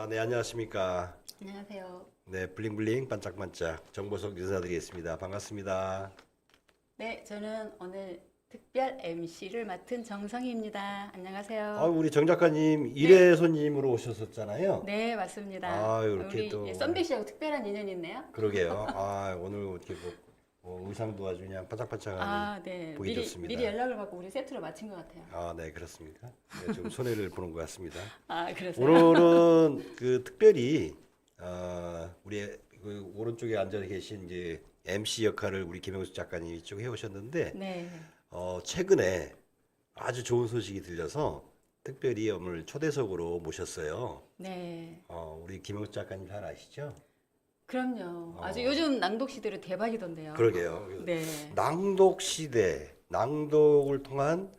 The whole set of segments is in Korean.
네, 안녕하십니까. 안녕하세요. 네, 블링블링 반짝반짝 정보석 인사드리겠습니다. 반갑습니다. 네, 저는 오늘 특별 MC를 맡은 정성희입니다. 안녕하세요. 우리 정 작가님 일회 손님으로 오셨었잖아요. 네, 맞습니다. 이렇게 우리 또 썬비 씨하고 특별한 인연이 있네요. 그러게요. 오늘 이렇게 의상도 아주 그냥 반짝반짝하니 네. 보기 좋습니다. 미리 연락을 받고 우리 세트로 맞춘 것 같아요. 네, 그렇습니다. 네, 좀 손해를 보는 것 같습니다. 그러세요? 오늘은 특별히 우리 그 오른쪽에 앉아 계신 이제 MC 역할을 우리 김영수 작가님이 쭉 해오셨는데 네. 최근에 아주 좋은 소식이 들려서 특별히 오늘 초대석으로 모셨어요. 네. 우리 김영수 작가님 잘 아시죠? 그럼요. 아주 요즘 낭독 시대로 대박이던데요. 그러게요. 네. 낭독 시대, 낭독을 통한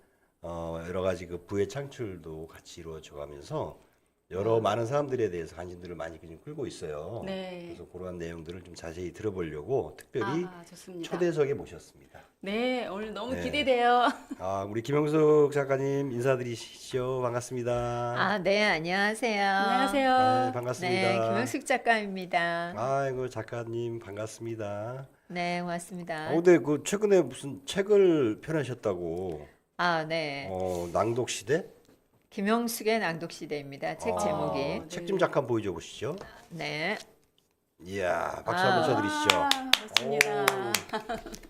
여러 가지 그 부의 창출도 같이 이루어져 가면서 여러 많은 사람들에 대해서 관심들을 많이 좀 끌고 있어요. 네. 그래서 그러한 내용들을 좀 자세히 들어보려고 특별히 좋습니다. 초대석에 모셨습니다. 네, 오늘 너무 네. 기대돼요. 우리 김영숙 작가님 인사드리시죠. 반갑습니다. 네, 안녕하세요. 안녕하세요. 네, 반갑습니다. 네, 김영숙 작가입니다. 아이고 작가님 반갑습니다. 네, 고맙습니다. 근데 그 최근에 무슨 책을 펴내셨다고? 네. 낭독 시대? 김영숙의 낭독 시대입니다. 책 제목이. 네. 책 좀 잠깐 보여줘 보시죠. 네. 이야, 박수 한번 쳐드리시죠. 좋습니다.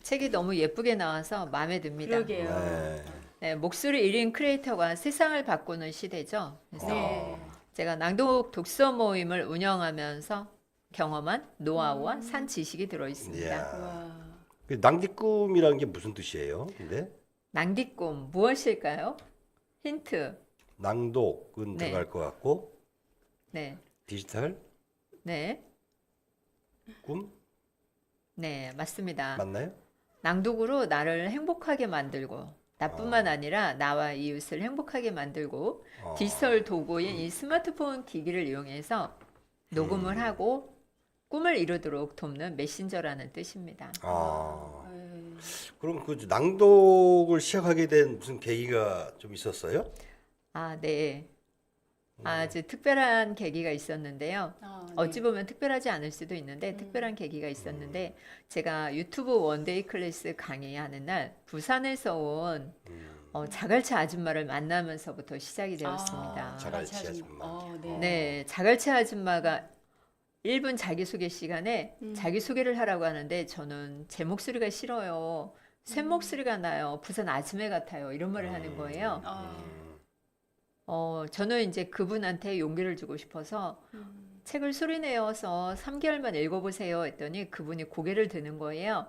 책이 너무 예쁘게 나와서 마음에 듭니다. 그러게요. 네. 네, 목소리 1인 크리에이터가 세상을 바꾸는 시대죠. 그래서 네. 제가 낭독 독서 모임을 운영하면서 경험한 노하우와 산 지식이 들어 있습니다. 이야. 와. 그 낭디꿈이라는 게 무슨 뜻이에요? 근데 낭디꿈 무엇일까요? 힌트. 낭독은 네. 들어갈 것 같고 네. 디지털 네. 꿈 네, 맞습니다. 맞나요? 낭독으로 나를 행복하게 만들고 나뿐만 아니라 나와 이웃을 행복하게 만들고 디지털 도구인 이 스마트폰 기기를 이용해서 녹음을 하고 꿈을 이루도록 돕는 메신저라는 뜻입니다. 네. 그럼 그 낭독을 시작하게 된 무슨 계기가 좀 있었어요? 네. 아주 특별한 계기가 있었는데요. 네. 어찌 보면 특별하지 않을 수도 있는데 특별한 계기가 있었는데 제가 유튜브 원데이 클래스 강의하는 날 부산에서 온 자갈치 아줌마를 만나면서부터 시작이 되었습니다. 자갈치 아줌마. 네. 네, 자갈치 아줌마가 1분 자기소개 시간에 자기소개를 하라고 하는데 저는 제 목소리가 싫어요. 새 목소리가 나요. 부산 아줌마 같아요. 이런 말을 하는 거예요. 저는 이제 그분한테 용기를 주고 싶어서 책을 소리내어서 3개월만 읽어보세요 했더니 그분이 고개를 드는 거예요.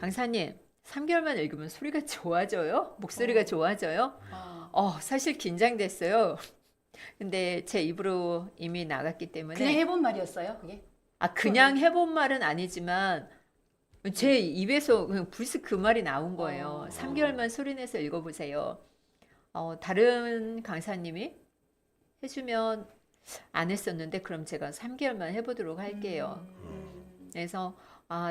강사님, 3개월만 읽으면 소리가 좋아져요? 목소리가 좋아져요? 사실 긴장됐어요. 근데 제 입으로 이미 나갔기 때문에 그냥 해본 말이었어요, 그게? 그냥 해본 말은 아니지만 제 입에서 그냥 불쑥 그 말이 나온 거예요. 3개월만 소리내서 읽어보세요. 다른 강사님이 해주면 안 했었는데 그럼 제가 3개월만 해보도록 할게요. 그래서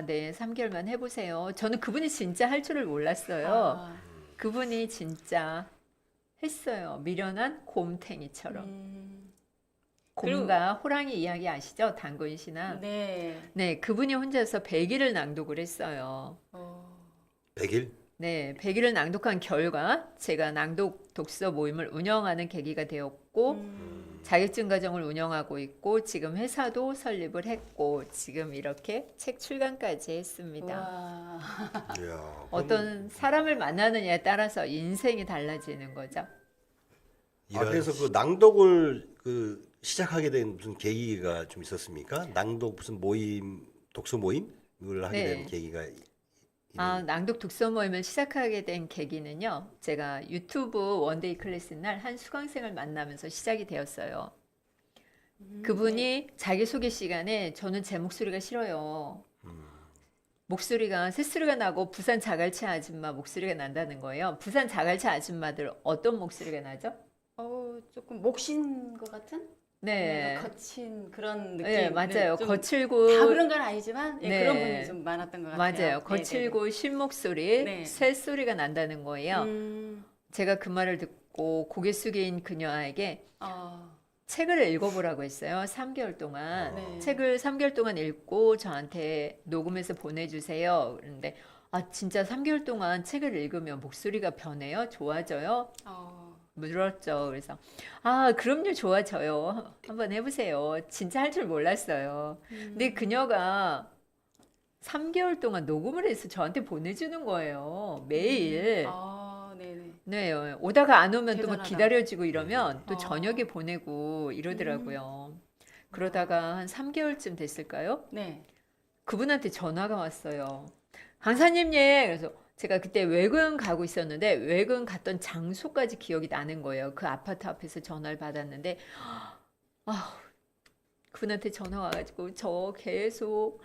네, 3개월만 해보세요. 저는 그분이 진짜 할 줄을 몰랐어요. 그분이 진짜 했어요. 미련한 곰탱이처럼. 곰과 호랑이 이야기 아시죠? 단군 신화. 네. 그분이 혼자서 100일을 낭독을 했어요. 100일? 네, 100일을 낭독한 결과 제가 낭독 독서 모임을 운영하는 계기가 되었고 자격증 과정을 운영하고 있고 지금 회사도 설립을 했고 지금 이렇게 책 출간까지 했습니다. 이야, 어떤 사람을 만나느냐에 따라서 인생이 달라지는 거죠. 그래서 그 낭독을 시작하게 된 무슨 계기가 좀 있었습니까? 낭독 무슨 모임, 독서 모임을 하게 된 계기가 낭독 독서 모임을 시작하게 된 계기는요. 제가 유튜브 원데이 클래스 날 한 수강생을 만나면서 시작이 되었어요. 그분이 자기소개 시간에 저는 제 목소리가 싫어요. 목소리가 새소리가 나고 부산 자갈치 아줌마 목소리가 난다는 거예요. 부산 자갈치 아줌마들 어떤 목소리가 나죠? 조금 목신 것 같은? 네. 거친 그런 느낌. 네, 맞아요. 좀 거칠고 다 그런 건 아니지만 네. 그런 분이 좀 많았던 것 같아요. 맞아요. 거칠고 신 목소리, 네. 새소리가 난다는 거예요. 제가 그 말을 듣고 고개 숙인 그녀에게 책을 읽어보라고 했어요. 3개월 동안. 네. 책을 3개월 동안 읽고 저한테 녹음해서 보내주세요. 그런데 진짜 3개월 동안 책을 읽으면 목소리가 변해요? 좋아져요? 물었죠. 그래서 그럼요, 좋아져요. 한번 해보세요. 진짜 할 줄 몰랐어요. 근데 그녀가 3개월 동안 녹음을 해서 저한테 보내주는 거예요. 매일. 네네. 네, 오다가 안 오면 또 막 대단하다. 기다려지고 이러면 또 어. 저녁에 보내고 이러더라고요. 그러다가 한 3개월쯤 됐을까요? 네. 그분한테 전화가 왔어요. 강사님, 예. 그래서 제가 그때 외근 가고 있었는데 외근 갔던 장소까지 기억이 나는 거예요. 그 아파트 앞에서 전화를 받았는데 그분한테 전화 와가지고 저 계속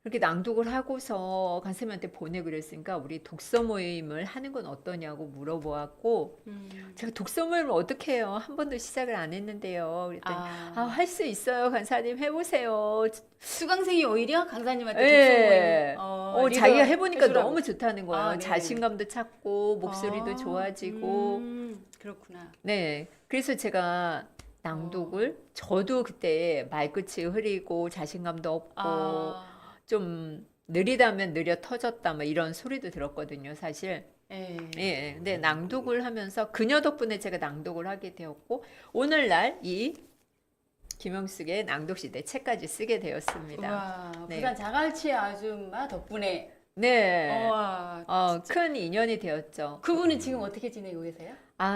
그렇게 낭독을 하고서 강사님한테 보내고 그랬으니까 우리 독서 모임을 하는 건 어떠냐고 물어보았고 제가 독서 모임을 어떻게 해요? 한 번도 시작을 안 했는데요. 그랬더니 할 수 있어요. 강사님 해보세요. 수강생이 오히려 강사님한테 예. 독서 모임 자기가 해보니까 해주라고. 너무 좋다는 거예요. 네. 자신감도 찾고 목소리도 좋아지고. 그렇구나. 네. 그래서 제가 낭독을 저도 그때 말끝이 흐리고 자신감도 없고 좀 느리다면 느려 터졌다 뭐 이런 소리도 들었거든요, 사실. 예. 근데 낭독을 하면서 그녀 덕분에 제가 낭독을 하게 되었고 오늘날 이 김영숙의 낭독시대 책까지 쓰게 되었습니다. 와, 네. 부산 자갈치 아줌마 덕분에. 네. 와, 큰 인연이 되었죠. 그분은 지금 어떻게 지내고 계세요?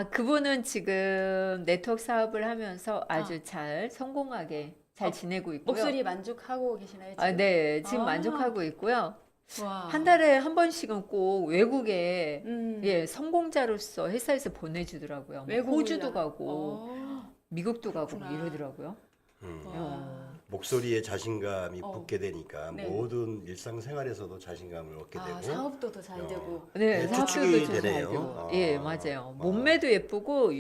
그분은 지금 네트워크 사업을 하면서 아주 잘 성공하게 잘 지내고 있고요. 목소리 만족하고 계시나요? 지금? 네, 지금 만족하고 있고요. 와. 한 달에 한 번씩은 꼭 외국에 예, 성공자로서 회사에서 보내주더라고요. 뭐 호주도 가고 미국도 가고 뭐 그렇구나. 이러더라고요. 목소리에 자신감이 붙게 되니까 네. 모든 일상생활에서도 자신감을 얻게 되고 사업도 더 잘 되고. 네, 네, 사업도 추측이 좀 잘 되네요. 되고. 예, 맞아요. 아. 몸매도 예쁘고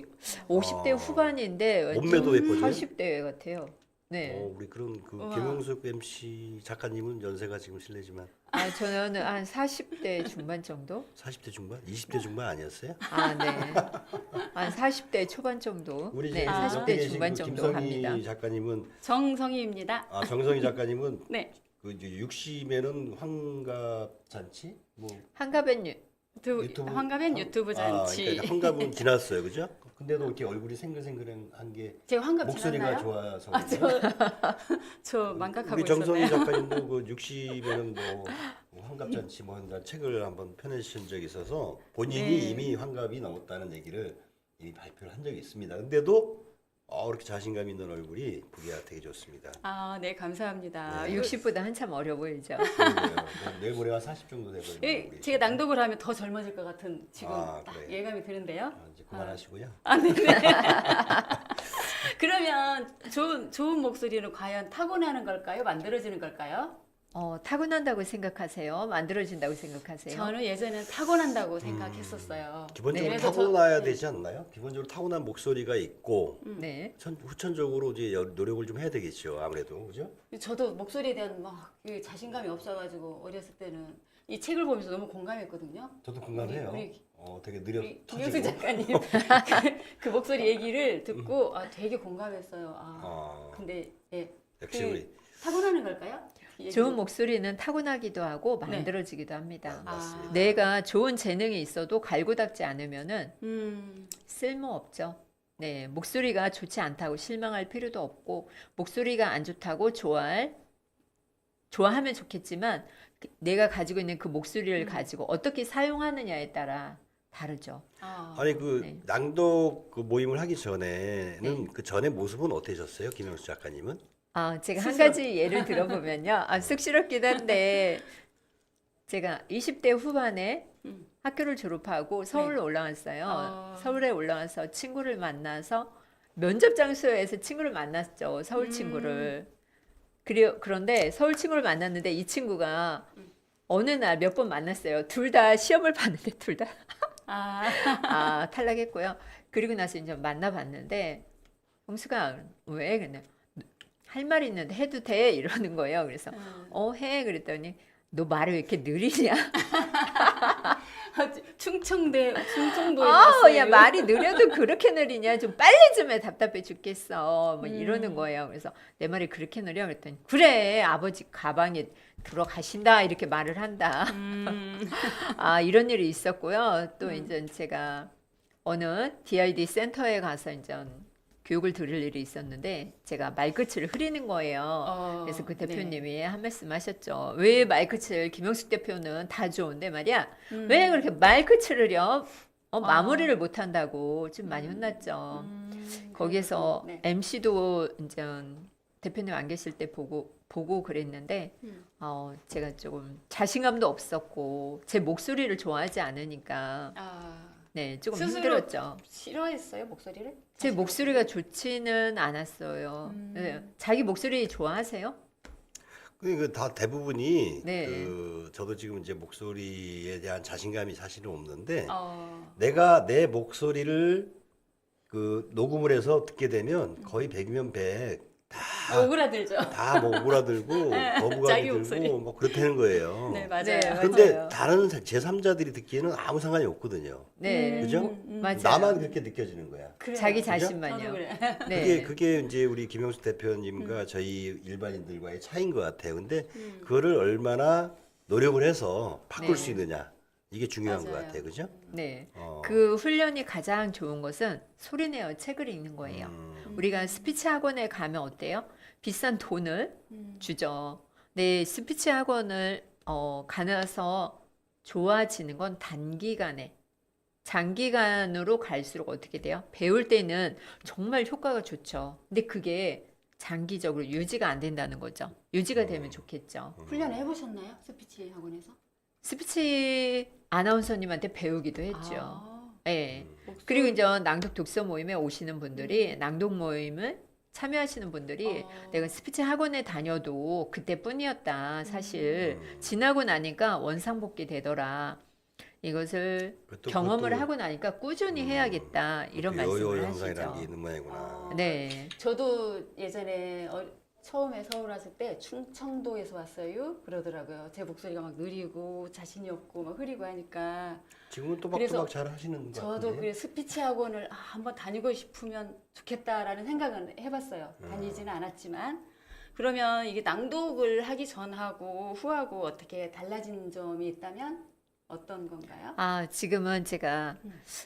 50대 후반인데 몸매도 예뻐져요? 40대 같아요. 네. 우리 그런 그 우와. 김영숙 MC 작가님은 연세가 지금 실례지만 저는 한 40대 중반 정도? 40대 중반, 20대 중반 아니었어요? 네. 한 40대 초반 정도. 우리 네, 지금 옆에 40대 계신 중반 그 정도 김성희 갑니다. 작가님은 정성희입니다. 정성희 작가님은 네. 그 이제 60에는 환갑 잔치 뭐 한가변 환갑엔 유튜브 잔치. 그러니까 환갑은 지났어요, 그죠? 근데도 이렇게 얼굴이 생글생글한 게 제가 환갑 목소리가 지났나요? 좋아서 저 만각하고 우리 정성희 있었네요. 작가님도 그 60에는 뭐 환갑 잔치 뭐 한다 책을 한번 펴내신 적이 있어서 본인이 네. 이미 환갑이 넘었다는 얘기를 이미 발표를 한 적이 있습니다. 근데도 이렇게 자신감 있는 얼굴이 보기가 되게 좋습니다. 네, 감사합니다. 네. 60보다 한참 어려 보이죠. 그러게요. 내일 모레가 40 정도 되거든요. 우리. 제가 낭독을 하면 더 젊어질 것 같은 지금 딱 그래요. 예감이 드는데요. 이제 그만하시고요. 네네. 그러면 좋은 목소리는 과연 타고나는 걸까요? 만들어지는 걸까요? 타고난다고 생각하세요? 만들어진다고 생각하세요? 저는 예전에는 타고난다고 생각했었어요. 기본적으로 그래서 타고나야 네. 되지 않나요? 기본적으로 타고난 목소리가 있고 네. 후천적으로 이제 노력을 좀 해야 되겠죠. 아무래도 그죠? 저도 목소리에 대한 그 자신감이 없어가지고 어렸을 때는 이 책을 보면서 너무 공감했거든요. 저도 공감해요. 우리 되게 느려 우리 터지고. 김영수 작가님 그 목소리 얘기를 듣고 되게 공감했어요. 근데 역시 그 우리 타고나는 걸까요? 좋은 목소리는 타고나기도 하고 네. 만들어지기도 합니다. 맞습니다. 내가 좋은 재능이 있어도 갈고 닦지 않으면은 쓸모 없죠. 네, 목소리가 좋지 않다고 실망할 필요도 없고 목소리가 안 좋다고 좋아하면 좋겠지만 내가 가지고 있는 그 목소리를 가지고 어떻게 사용하느냐에 따라 다르죠. 아니 그 네. 낭독 그 모임을 하기 전에는 네. 그 전에 모습은 어떠셨어요, 김영수 작가님은? 제가 한 가지 예를 들어보면요. 쑥스럽기도 한데 제가 20대 후반에 학교를 졸업하고 서울로 올라왔어요. 서울에 올라와서 친구를 만나서 면접 장소에서 친구를 만났죠. 서울 친구를. 그런데 서울 친구를 만났는데 이 친구가 어느 날 몇 번 만났어요. 둘 다 시험을 봤는데 둘 다 탈락했고요. 그리고 나서 이제 만나봤는데 홍수가 왜 그랬냐. 할 말 있는데 해도 돼? 이러는 거예요. 그래서 해. 그랬더니 너 말을 왜 이렇게 느리냐? 충청도에 아, 왔어요. 야 말이 느려도 그렇게 느리냐? 좀 빨리 좀 해. 답답해 죽겠어. 뭐 이러는 거예요. 그래서 내 말이 그렇게 느려? 그랬더니 그래 아버지 가방에 들어가신다 이렇게 말을 한다. 아 이런 일이 있었고요. 또 이제 제가 어느 DID 센터에 가서 이제 교육을 들을 일이 있었는데 제가 말끝을 흐리는 거예요. 그래서 그 대표님이 한 말씀 하셨죠. 왜 말끝을 김영숙 대표는 다 좋은데 말이야. 왜 그렇게 말끝을 흐려? 마무리를 못 한다고 좀 많이 혼났죠. 거기에서 네. MC도 이제 대표님 안 계실 때 보고 그랬는데 제가 조금 자신감도 없었고 제 목소리를 좋아하지 않으니까 네 조금 스스로 힘들었죠. 싫어했어요 목소리를? 제 목소리가 좋지는 않았어요. 네. 자기 목소리 좋아하세요? 그 다 대부분이 네. 저도 지금 이제 목소리에 대한 자신감이 사실은 없는데 어. 내가 내 목소리를 그 녹음을 해서 듣게 되면 거의 100이면 100 오그라들죠. 다 뭐 오그라들고 거부감이 자기 들고 목소리. 뭐 그렇다는 거예요. 네 맞아요. 네, 근데 맞아요. 다른 제3자들이 듣기에는 아무 상관이 없거든요. 네, 그죠? 맞아요. 나만 그렇게 느껴지는 거야. 그래요. 자기 저도 자신만요. 그래. 네. 그게 이제 우리 김영수 대표님과 저희 일반인들과의 차이인 것 같아요. 근데 그거를 얼마나 노력을 해서 바꿀 네. 수 있느냐 이게 중요한 것 맞아요. 같아요. 그죠? 네. 어. 그 훈련이 가장 좋은 것은 소리내어 책을 읽는 거예요. 우리가 스피치 학원에 가면 어때요? 비싼 돈을 주죠. 네, 스피치 학원을 가서 좋아지는 건 단기간에 장기간으로 갈수록 어떻게 돼요? 배울 때는 정말 효과가 좋죠. 근데 그게 장기적으로 유지가 안 된다는 거죠. 유지가 되면 좋겠죠. 훈련 해보셨나요? 스피치 학원에서? 스피치 아나운서님한테 배우기도 했죠. 아, 예. 목소리- 그리고 이제 낭독 독서 모임에 오시는 분들이 낭독 모임을 참여하시는 분들이 내가 스피치 학원에 다녀도 그때뿐이었다. 사실 지나고 나니까 원상복귀 되더라. 이것을 그것도- 경험을 그것도- 하고 나니까 꾸준히 해야겠다. 이런 말씀을 요요 현상이라는 게 하시죠. 있는 모양이구나. 네. 저도 예전에 처음에 서울 왔을 때 충청도에서 왔어요 그러더라고요. 제 목소리가 막 느리고 자신이 없고 막 흐리고 하니까 지금은 그래서 또박또박 잘 하시는 것 저도 같은데. 그 스피치 학원을 한번 다니고 싶으면 좋겠다라는 생각은 해봤어요. 다니지는 않았지만 그러면 이게 낭독을 하기 전하고 후하고 어떻게 달라진 점이 있다면 어떤 건가요? 아, 지금은 제가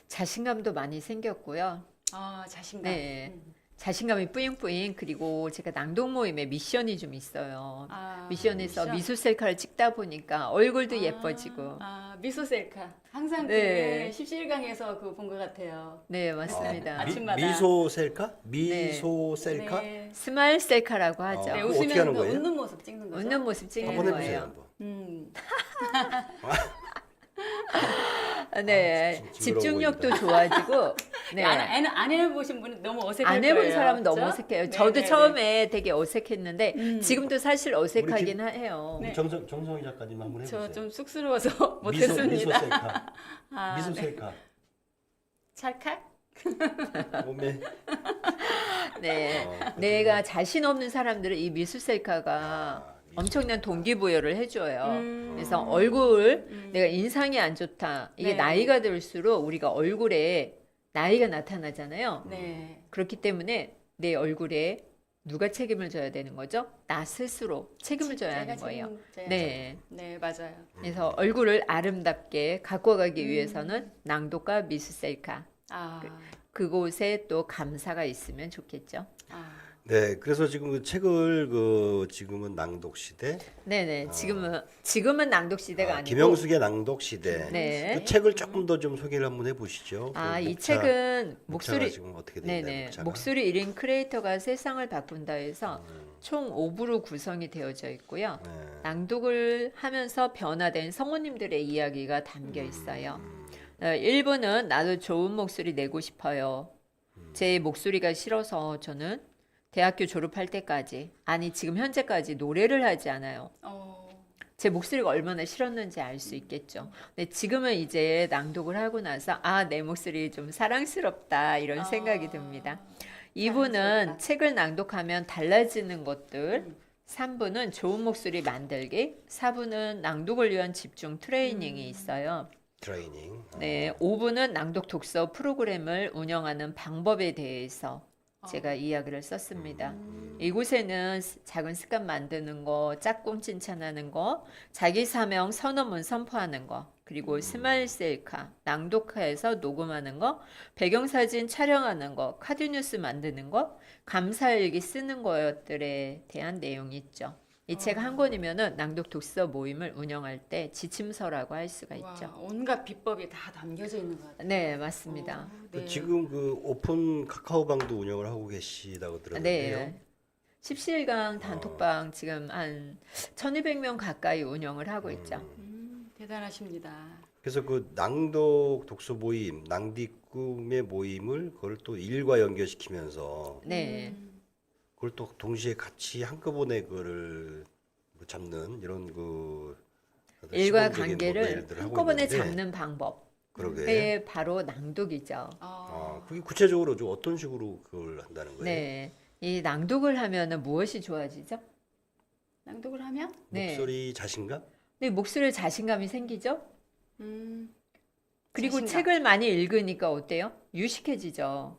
자신감도 많이 생겼고요. 아 자신감. 네. 자신감이 뿌잉뿌잉. 그리고 제가 낭독 모임에 미션이 좀 있어요. 아, 미션에서 미션? 미술 셀카를 찍다 보니까 얼굴도 예뻐지고. 미소 셀카. 항상 네. 그 십시일강에서 그 본 것 같아요. 네, 맞습니다. 아침마다. 미소 셀카? 미소 셀카? 네. 스마일 셀카라고 하죠. 네, 그거 어떻게 웃으면 하는 그 거예요? 웃는 모습 찍는 거죠. 웃는 모습 찍는 한번 해보세요. 거예요. 한번. 네, 징그러워 집중력도 좋아지고. 네. 안 해보신 분은 너무 어색할 안 해본 거예요. 사람은 너무 그죠? 어색해요. 네, 저도 네, 처음에 되게 어색했는데 지금도 사실 어색하긴 해요. 우리 네. 정성희 작가님 한번 해보세요. 저 좀 쑥스러워서 미소 못했습니다. 셀카. 아, 미소 네. 셀카. 찰칵? 몸에 네, 그렇군요. 내가 자신 없는 사람들은 이 미술 셀카가 엄청난 동기부여를 해줘요. 그래서 얼굴, 내가 인상이 안 좋다. 이게 네. 나이가 들수록 우리가 얼굴에 나이가 나타나잖아요. 네. 그렇기 때문에 내 얼굴에 누가 책임을 져야 되는 거죠? 나 스스로 책임을 져야 하는 제가 거예요. 책임져야죠. 네. 네, 맞아요. 그래서 얼굴을 아름답게 갖고 가기 위해서는 낭독과 미술 셀카. 아, 그곳에 또 감사가 있으면 좋겠죠. 아. 네, 그래서 지금 그 책을 지금은 낭독 시대, 네네. 지금은 낭독 시대가 아니고. 김영숙의 낭독 시대. 네. 그 책을 조금 더 좀 소개를 한번 해보시죠. 아, 그 이 목차- 책은 목차가 목소리. 지금 어떻게 되나요? 네네. 목차가? 목소리 1인 크리에이터가 세상을 바꾼다 해서 총 5부로 구성이 되어져 있고요. 네. 낭독을 하면서 변화된 성우님들의 이야기가 담겨 있어요. 1부는 나도 좋은 목소리 내고 싶어요. 제 목소리가 싫어서 저는 대학교 졸업할 때까지, 아니 지금 현재까지 노래를 하지 않아요. 제 목소리가 얼마나 싫었는지 알 수 있겠죠. 근데 지금은 이제 낭독을 하고 나서 내 목소리 좀 사랑스럽다 이런 생각이 듭니다. 2부는 사랑스럽다. 책을 낭독하면 달라지는 것들, 3부는 좋은 목소리 만들기, 4부는 낭독을 위한 집중 트레이닝이 있어요. 트레이닝. 네, 5부는 낭독 독서 프로그램을 운영하는 방법에 대해서 제가 이야기를 썼습니다. 이곳에는 작은 습관 만드는 거, 짝꿍 칭찬하는 거, 자기 사명 선언문 선포하는 거, 그리고 스마일 셀카, 낭독회에서 녹음하는 거, 배경사진 촬영하는 거, 카드 뉴스 만드는 거, 감사일기 쓰는 것들에 대한 내용이 있죠. 이 책 한 권이면은 낭독 독서 모임을 운영할 때 지침서라고 할 수가 와, 있죠. 온갖 비법이 다 담겨져 있는 것 같아요. 네, 맞습니다. 네. 지금 그 오픈 카카오방도 운영을 하고 계시다고 들었는데요. 네. 17강 단톡방 지금 한 1200명 가까이 운영을 하고 있죠. 대단하십니다. 그래서 그 낭독 독서 모임, 낭디 꿈의 모임을 그걸 또 일과 연결시키면서 네. 그걸 또 동시에 같이 한꺼번에 그거를 뭐 잡는 이런 그 어떤 일과 시범적인 뭐 관계를 일들을 하고 한꺼번에 있는데, 잡는 방법. 그러게. 그게 바로 낭독이죠. 그게 구체적으로 좀 어떤 식으로 그걸 한다는 거예요? 네. 이 낭독을 하면은 무엇이 좋아지죠? 낭독을 하면 네. 목소리 자신감? 네, 목소리에 자신감이 생기죠? 그리고 자신감. 책을 많이 읽으니까 어때요? 유식해지죠.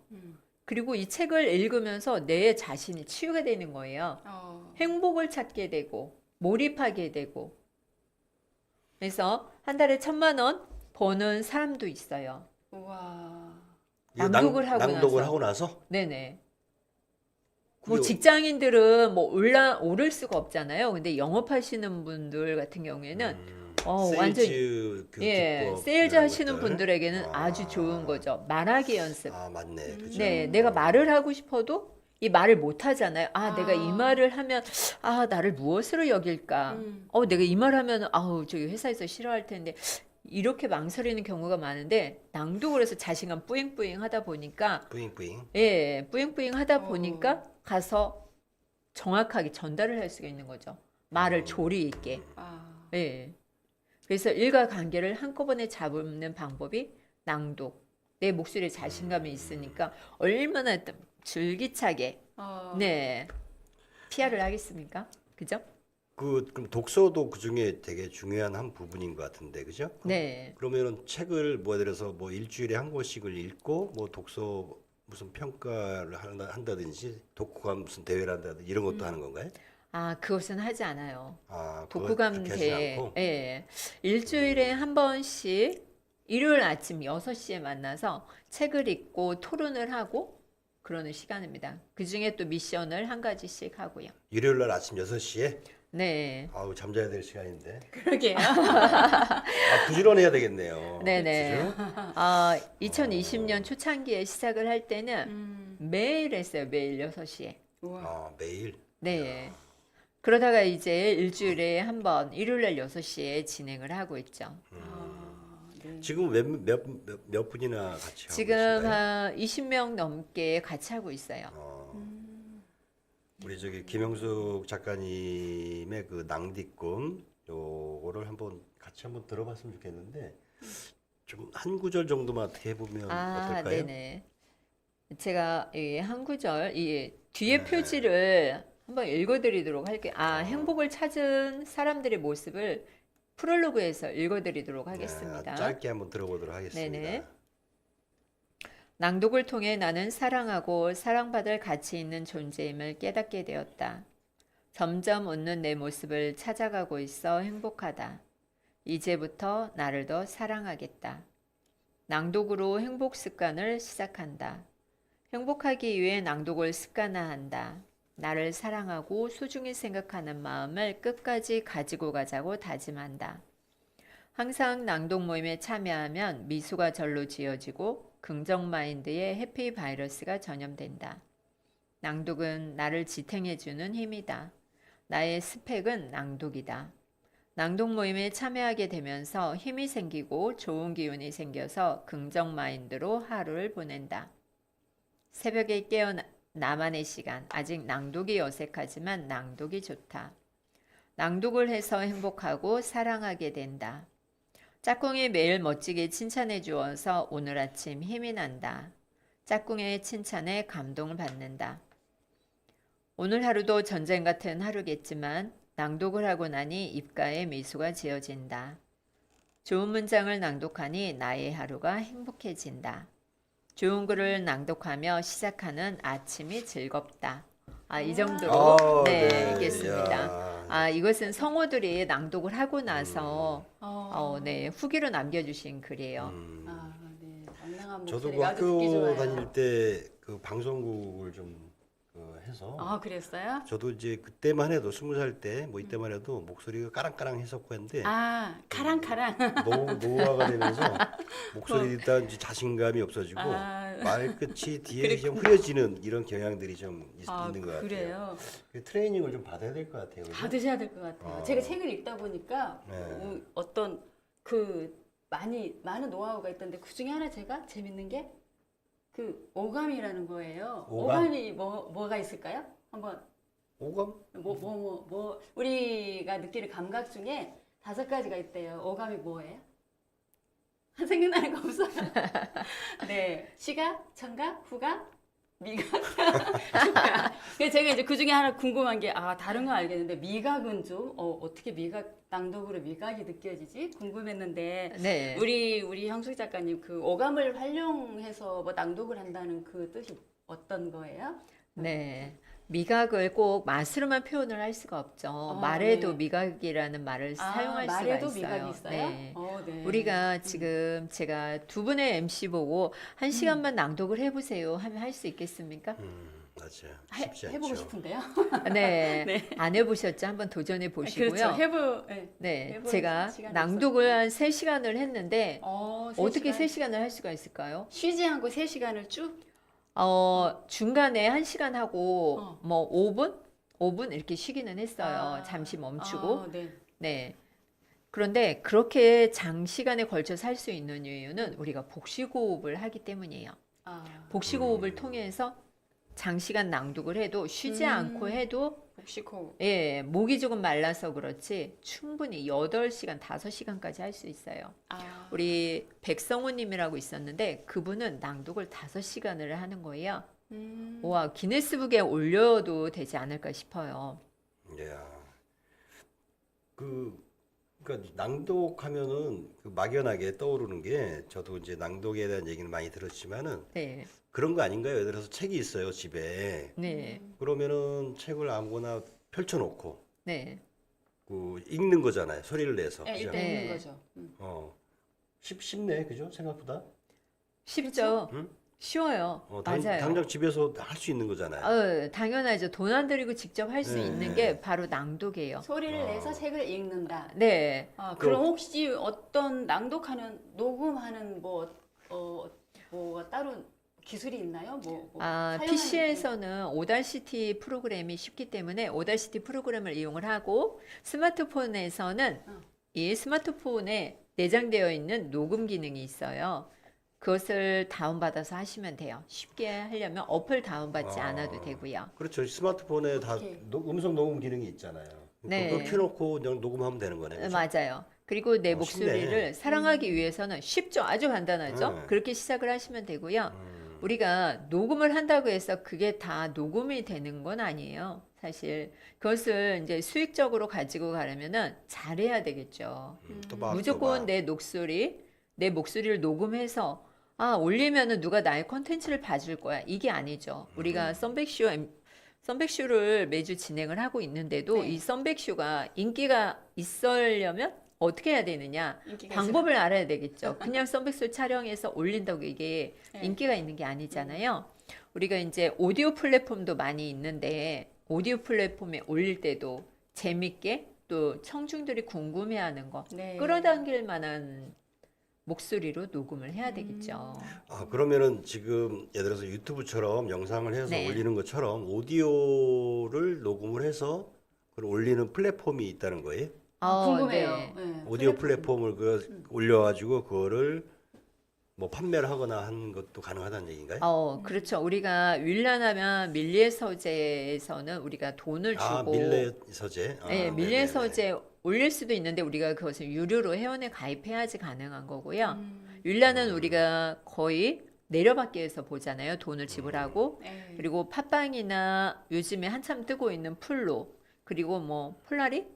그리고 이 책을 읽으면서 내 자신이 치유가 되는 거예요. 행복을 찾게 되고 몰입하게 되고. 그래서 한 달에 1000만 원 버는 사람도 있어요. 우와. 이거 낭독을 하고 낭독을 나서. 하고 나서 네네. 뭐 그게- 직장인들은 뭐 오를 수가 없잖아요. 근데 영업하시는 분들 같은 경우에는 완전 세일즈 그 예, 기법 세일즈 이런 하시는 것들. 분들에게는 아주 좋은 거죠. 말하기 연습. 아 맞네, 그죠? 네, 내가 말을 하고 싶어도 이 말을 못 하잖아요. 내가 이 말을 하면 나를 무엇으로 여길까? 내가 이 말하면 저기 회사에서 싫어할 텐데 이렇게 망설이는 경우가 많은데 낭독을 해서 자신감 뿌잉뿌잉 하다 보니까 뿌잉뿌잉. 예, 뿌잉뿌잉 하다 보니까 가서 정확하게 전달을 할 수가 있는 거죠. 말을 조리 있게. 예. 그래서 일과 관계를 한꺼번에 잡는 방법이 낭독. 내 목소리에 자신감이 있으니까 얼마나 줄기차게 네 PR을 하겠습니까? 그죠? 그럼 독서도 그 중에 되게 중요한 한 부분인 것 같은데, 그죠? 네. 그러면은 책을 뭐 예를 들어서 뭐 일주일에 한 권씩을 읽고 뭐 독서 무슨 평가를 한다든지 독후감 무슨 대회를 한다든지 이런 것도 하는 건가요? 그것은 하지 않아요. 그거 독후감 그렇게 하지 대회. 않고? 예. 일주일에 한 번씩 일요일 아침 6시에 만나서 책을 읽고 토론을 하고 그러는 시간입니다. 그중에 또 미션을 한 가지씩 하고요. 일요일 날 아침 6시에? 네. 아우 잠자야 될 시간인데. 그러게요. 부지런해야 되겠네요. 네네. 그죠? 2020년 초창기에 시작을 할 때는 매일 했어요. 매일 6시에. 우와. 매일. 네. 그러다가 이제 일주일에 한 번 일요일날 6시에 진행을 하고 있죠. 네. 지금 몇 분이나 같이 하고 지금 계신가요? 한 20명 넘게 같이 하고 있어요. 우리 저기 김영숙 작가님의 그 낭디꿈 요거를 같이 한번 들어봤으면 좋겠는데 좀 한 구절 정도만 어떻게 해보면 어떨까요? 네네. 제가 이 한 구절 이 뒤에 표지를 한번 읽어드리도록 할게요. 행복을 찾은 사람들의 모습을 프롤로그에서 읽어드리도록 하겠습니다. 짧게 한번 들어보도록 하겠습니다. 네네. 낭독을 통해 나는 사랑하고 사랑받을 가치 있는 존재임을 깨닫게 되었다. 점점 웃는 내 모습을 찾아가고 있어 행복하다. 이제부터 나를 더 사랑하겠다. 낭독으로 행복 습관을 시작한다. 행복하기 위해 낭독을 습관화한다. 나를 사랑하고 소중히 생각하는 마음을 끝까지 가지고 가자고 다짐한다. 항상 낭독 모임에 참여하면 미소가 절로 지어지고 긍정 마인드에 해피 바이러스가 전염된다. 낭독은 나를 지탱해주는 힘이다. 나의 스펙은 낭독이다. 낭독 모임에 참여하게 되면서 힘이 생기고 좋은 기운이 생겨서 긍정 마인드로 하루를 보낸다. 새벽에 깨어 나만의 시간. 아직 낭독이 어색하지만 낭독이 좋다. 낭독을 해서 행복하고 사랑하게 된다. 짝꿍이 매일 멋지게 칭찬해 주어서 오늘 아침 힘이 난다. 짝꿍의 칭찬에 감동을 받는다. 오늘 하루도 전쟁 같은 하루겠지만 낭독을 하고 나니 입가에 미소가 지어진다. 좋은 문장을 낭독하니 나의 하루가 행복해진다. 좋은 글을 낭독하며 시작하는 아침이 즐겁다. 이 정도로 네, 읽겠습니다. 야. 이것은 성우들이 낭독을 하고 나서 네, 후기로 남겨주신 글이에요. 네. 당당한 저도 그 목소리가 아주 듣기 학교 좋아요. 다닐 때 그 방송국을 좀 해서 그랬어요? 저도 이제 그때만 해도 20살 때 뭐 이때만 해도 목소리가 까랑까랑 했었고 했는데 카랑카랑. 노화가 되면서 목소리 일단 이제 자신감이 없어지고 말끝이 뒤에 좀 흐려지는 이런 경향들이 좀 있는 것 같아요. 그래요. 트레이닝을 좀 받아야 될 것 같아요. 그죠? 받으셔야 될 것 같아요. 제가 책을 읽다 보니까 네. 어떤 많은 노하우가 있던데 그 중에 하나 제가 재밌는 게 그 오감이라는 거예요. 오감? 오감이 뭐가 있을까요? 한번 오감? 우리가 느끼는 감각 중에 5가지가 있대요. 오감이 뭐예요? 생각나는 거 없어요? 네, 시각, 청각, 후각, 미각,触각. 그래서 제가 이제 그 중에 하나 궁금한 게 다른 건 알겠는데 미각은 좀 어떻게 낭독으로 미각이 느껴지지 궁금했는데 네. 우리 형숙 작가님 그 오감을 활용해서 뭐 낭독을 한다는 그 뜻이 어떤 거예요? 네. 미각을 꼭 맛으로만 표현을 할 수가 없죠. 아, 말에도 네. 미각이라는 말을 사용할 말에도 수가 있어요. 미각이 있어요? 네. 네. 우리가 지금 제가 두 분의 MC 보고 1시간만 낭독을 해보세요 하면 할 수 있겠습니까? 맞아요. 쉽지 않죠. 해보고 싶은데요. 네. 네. 안 해보셨죠? 한번 도전해 보시고요. 그렇죠. 네. 해볼 제가 시간이 낭독을 한 3시간을 했는데 어떻게 3시간. 3시간을 할 수가 있을까요? 쉬지 않고 3시간을 쭉? 중간에 1시간 하고 뭐 5분 이렇게 쉬기는 했어요. 잠시 멈추고. 네. 네. 그런데 그렇게 장시간에 걸쳐서 할 수 있는 이유는 우리가 복식호흡을 하기 때문이에요. 복식호흡을 통해서 장시간 낭독을 해도 쉬지 않고 해도 복식호흡. 예, 목이 조금 말라서 그렇지 충분히 8시간, 5시간까지 할 수 있어요. 우리 백성우 님이라고 있었는데 그분은 낭독을 5시간을 하는 거예요. 와, 기네스북에 올려도 되지 않을까 싶어요. 야. 그러니까 낭독하면은 막연하게 떠오르는 게 저도 이제 낭독에 대한 얘기는 많이 들었지만은 네. 그런 거 아닌가요? 예를 들어서 책이 있어요, 집에. 네. 그러면은 책을 아무거나 펼쳐놓고 네. 읽는 거잖아요. 소리를 내서. 그죠? 일단 네. 있는 거죠. 쉽네, 그죠? 생각보다. 쉽죠? 응? 쉬워요. 맞아요. 당장 집에서 할 수 있는 거잖아요. 당연하죠. 돈 안 들이고 직접 할 수 네. 있는 게 바로 낭독이에요. 소리를 내서 책을 읽는다. 네. 그럼 혹시 어떤 녹음하는 따로 기술이 있나요? 사용하는 PC에서는 오다시티 프로그램이 쉽기 때문에 오다시티 프로그램을 이용을 하고 스마트폰에서는 이 스마트폰에 내장되어 있는 녹음 기능이 있어요. 그것을 다운받아서 하시면 돼요. 쉽게 하려면 어플 다운받지 않아도 되고요. 그렇죠. 스마트폰에 다 음성 녹음 기능이 있잖아요. 네. 그걸 켜놓고 그냥 녹음하면 되는 거네요. 그죠? 맞아요. 그리고 내 목소리를 쉽네. 사랑하기 위해서는 쉽죠. 아주 간단하죠. 네. 그렇게 시작을 하시면 되고요. 우리가 녹음을 한다고 해서 그게 다 녹음이 되는 건 아니에요. 사실 그것을 이제 수익적으로 가지고 가려면은 잘해야 되겠죠. 무조건 내 목소리를 녹음해서 올리면은 누가 나의 콘텐츠를 봐줄 거야. 이게 아니죠. 우리가 썸백쇼를 매주 진행을 하고 있는데도 이 썸백쇼가 인기가 있으려면 어떻게 해야 되느냐? 방법을 알아야 되겠죠. 그냥 썸백쇼 촬영해서 올린다고 이게 인기가 있는 게 아니잖아요. 우리가 이제 오디오 플랫폼도 많이 있는데 오디오 플랫폼에 올릴 때도 재밌게 또 청중들이 궁금해하는 거 끌어당길 만한 목소리로 녹음을 해야 되겠죠. 그러면은 지금 예를 들어서 유튜브처럼 영상을 해서 네. 올리는 것처럼 오디오를 녹음을 해서 그걸 올리는 플랫폼이 있다는 거예요? 궁금해요. 네. 오디오 플랫폼을 올려가지고 그거를 뭐 판매를 하거나 하는 것도 가능하다는 얘기인가요? 그렇죠. 우리가 윌란하면 밀리의 서재에서는 우리가 돈을 주고 밀레 서재. 네, 밀리의 서재 올릴 수도 있는데 우리가 그것을 유료로 회원에 가입해야지 가능한 거고요. 윌란은 우리가 거의 내려받기에서 보잖아요. 돈을 지불하고 그리고 팟빵이나 요즘에 한참 뜨고 있는 플로 그리고 뭐 폴라리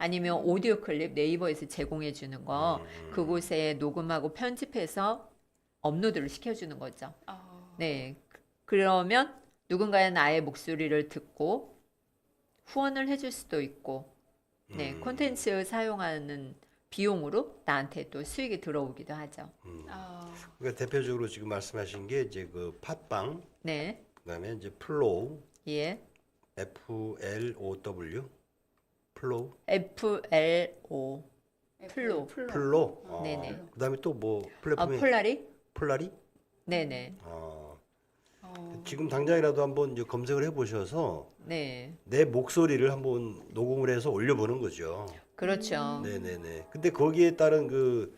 아니면 오디오 클립 네이버에서 제공해 주는 거 그곳에 녹음하고 편집해서 업로드를 시켜주는 거죠. 네, 그러면 누군가의 나의 목소리를 듣고 후원을 해줄 수도 있고, 네, 콘텐츠 사용하는 비용으로 나한테 또 수익이 들어오기도 하죠. 그러니까 대표적으로 지금 말씀하신 게 이제 그 팟빵, 네, 그다음에 이제 플로우, 예, FLOW, 플로우, FLO, 플로, 플로. 네네. 그다음에 또 뭐 플랫폼이 폴라리, 폴라리? 네네, 지금 당장이라도 한번 이제 검색을 해보셔서 네, 내 목소리를 한번 녹음을 해서 올려보는 거죠. 그렇죠. 네네네. 근데 거기에 따른 그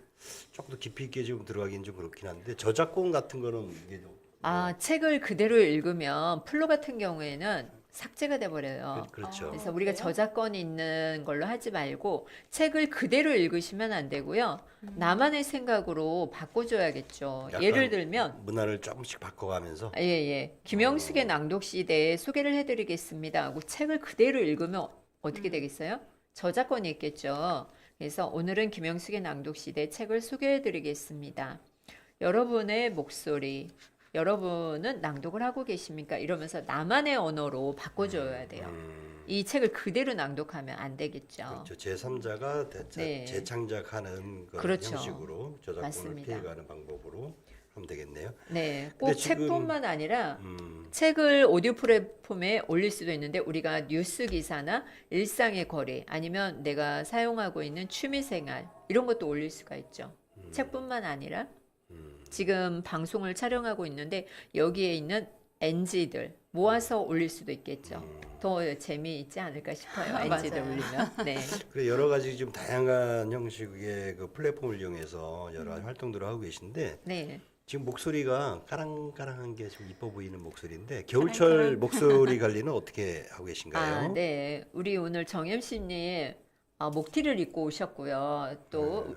조금 더 깊이 있게 좀 들어가긴 좀 그렇긴 한데 저작권 같은 거는 이게 좀 아, 책을 그대로 읽으면 플로 같은 경우에는 삭제가 돼버려요. 그렇죠. 그래서 우리가 그래요? 저작권이 있는 걸로 하지 말고 책을 그대로 읽으시면 안 되고요. 나만의 생각으로 바꿔줘야겠죠. 약간 예를 들면 문화를 조금씩 바꿔가면서 예. 김영숙의 낭독 시대에 소개를 해드리겠습니다 하고 책을 그대로 읽으면 어떻게 되겠어요? 저작권이 있겠죠. 그래서 오늘은 김영숙의 낭독 시대 책을 소개해드리겠습니다. 여러분의 목소리, 여러분은 낭독을 하고 계십니까? 이러면서 나만의 언어로 바꿔줘야 돼요. 이 책을 그대로 낭독하면 안 되겠죠. 그렇죠. 제3자가 네. 재창작하는 그런 그렇죠. 형식으로 저작권을 맞습니다. 피해가는 방법으로 하면 되겠네요. 네, 꼭 근데 지금- 책뿐만 아니라 책을 오디오 플랫폼에 올릴 수도 있는데 우리가 뉴스 기사나 일상의 거리 아니면 내가 사용하고 있는 취미생활 이런 것도 올릴 수가 있죠. 책뿐만 아니라 지금 방송을 촬영하고 있는데 여기에 있는 NG들 모아서 올릴 수도 있겠죠. 더 재미있지 않을까 싶어요. NG들 맞아요. 올리면. 네. 그래 여러 가지 좀 다양한 형식의 그 플랫폼을 이용해서 여러 가지 활동들을 하고 계신데 네. 지금 목소리가 까랑까랑한 게 좀 이뻐 보이는 목소리인데 겨울철 목소리 관리는 어떻게 하고 계신가요? 아, 네. 우리 오늘 정엠씨님 목티를 입고 오셨고요. 또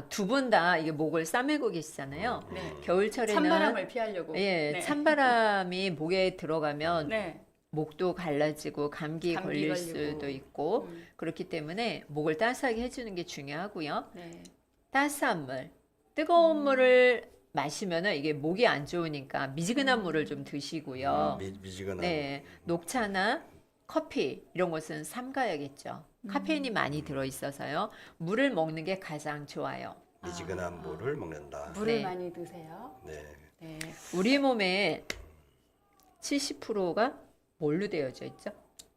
두 분 다 이게 목을 싸매고 계시잖아요. 네. 겨울철에는 찬바람을 피하려고. 예, 네. 찬바람이 목에 들어가면 네. 목도 갈라지고 감기 감기 걸릴 걸리고. 수도 있고 음. 그렇기 때문에 목을 따스하게 해주는 게 중요하고요. 네. 따스한 물, 뜨거운 물을 마시면은 이게 목이 안 좋으니까 미지근한 물을 좀 드시고요. 미지근한 네, 녹차나 커피 이런 것은 삼가야겠죠. 카페인이 많이 들어 있어서요. 물을 먹는 게 가장 좋아요. 미지근한 물을 먹는다. 물을 네. 많이 드세요. 네. 네. 우리 몸의 70%가 뭘로 되어져 있죠?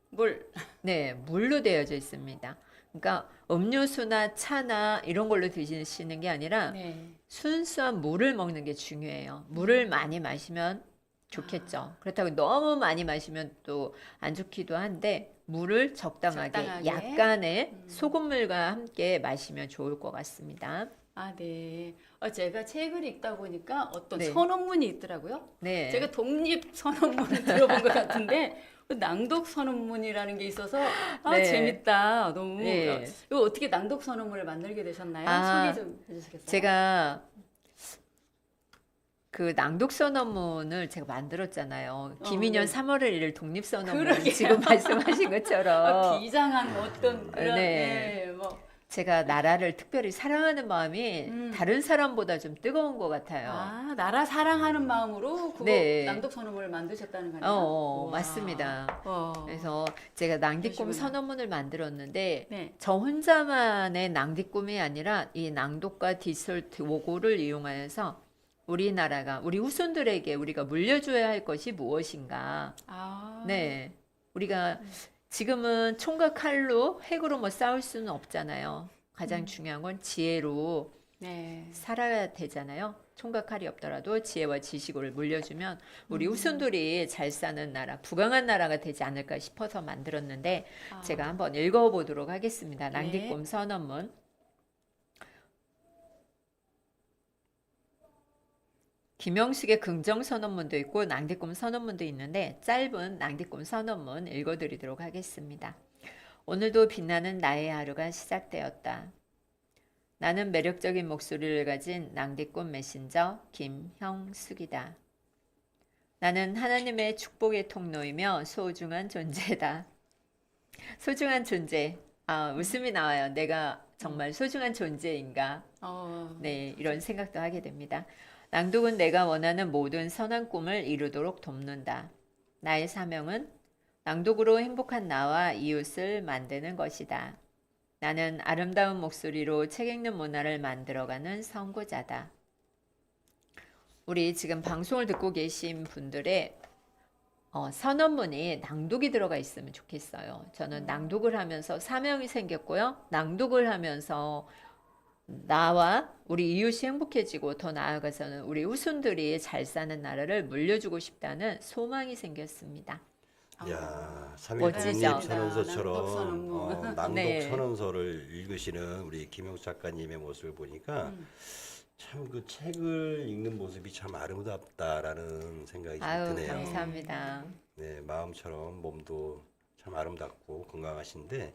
물. 네, 물로 되어져 있습니다. 그러니까 음료수나 차나 이런 걸로 드시는 게 아니라 네. 순수한 물을 먹는 게 중요해요. 물을 많이 마시면 좋겠죠. 그렇다고 너무 많이 마시면 또 안 좋기도 한데 물을 적당하게. 약간의 소금물과 함께 마시면 좋을 것 같습니다. 아, 네. 제가 책을 읽다 보니까 어떤 네. 선언문이 있더라고요. 네. 제가 독립 선언문을 들어본 것 같은데 낭독 선언문이라는 게 있어서 네. 재밌다. 너무. 네. 이거 어떻게 낭독 선언문을 만들게 되셨나요? 아, 소개 좀 해주시겠어요? 제가 그 낭독 선언문을 제가 만들었잖아요. 김인년 네. 3월 1일 독립 선언문 그러게요. 지금 말씀하신 것처럼 비장한 어떤 그런 네. 뭐. 제가 나라를 특별히 사랑하는 마음이 다른 사람보다 좀 뜨거운 것 같아요. 아, 나라 사랑하는 마음으로 그거 네. 낭독 선언문을 만드셨다는 거네요. 우와. 맞습니다. 와. 그래서 제가 낭디꿈 그러시구나. 선언문을 만들었는데 네. 저 혼자만의 낭디꿈이 아니라 이 낭독과 디지털 도구를 이용하여서 우리나라가 우리 후손들에게 우리가 물려줘야 할 것이 무엇인가? 아. 네, 우리가 지금은 총과 칼로 핵으로 뭐 싸울 수는 없잖아요. 가장 중요한 건 지혜로 네. 살아야 되잖아요. 총과 칼이 없더라도 지혜와 지식을 물려주면 우리 후손들이 잘 사는 나라, 부강한 나라가 되지 않을까 싶어서 만들었는데 제가 한번 읽어보도록 하겠습니다. 낭디꿈 선언문. 김영숙의 긍정 선언문도 있고 낭디꿈 선언문도 있는데 짧은 낭디꿈 선언문 읽어드리도록 하겠습니다. 오늘도 빛나는 나의 하루가 시작되었다. 나는 매력적인 목소리를 가진 낭디꿈 메신저 김형숙이다. 나는 하나님의 축복의 통로이며 소중한 존재다. 소중한 존재, 웃음이 나와요. 내가 정말 소중한 존재인가? 네, 이런 생각도 하게 됩니다. 낭독은 내가 원하는 모든 선한 꿈을 이루도록 돕는다. 나의 사명은 낭독으로 행복한 나와 이웃을 만드는 것이다. 나는 아름다운 목소리로 책 읽는 문화를 만들어가는 선구자다. 우리 지금 방송을 듣고 계신 분들의 선언문이 낭독이 들어가 있으면 좋겠어요. 저는 낭독을 하면서 사명이 생겼고요. 낭독을 하면서 나와 우리 이웃이 행복해지고 더 나아가서는 우리 후손들이 잘 사는 나라를 물려주고 싶다는 소망이 생겼습니다. 야, 멋지죠? 3.1 독립선언서처럼 낭독 선언문. 낭독 네. 선언서를 읽으시는 우리 김영수 작가님의 모습을 보니까 참 그 책을 읽는 모습이 참 아름답다라는 생각이 좀 아유, 드네요. 감사합니다. 네, 마음처럼 몸도 참 아름답고 건강하신데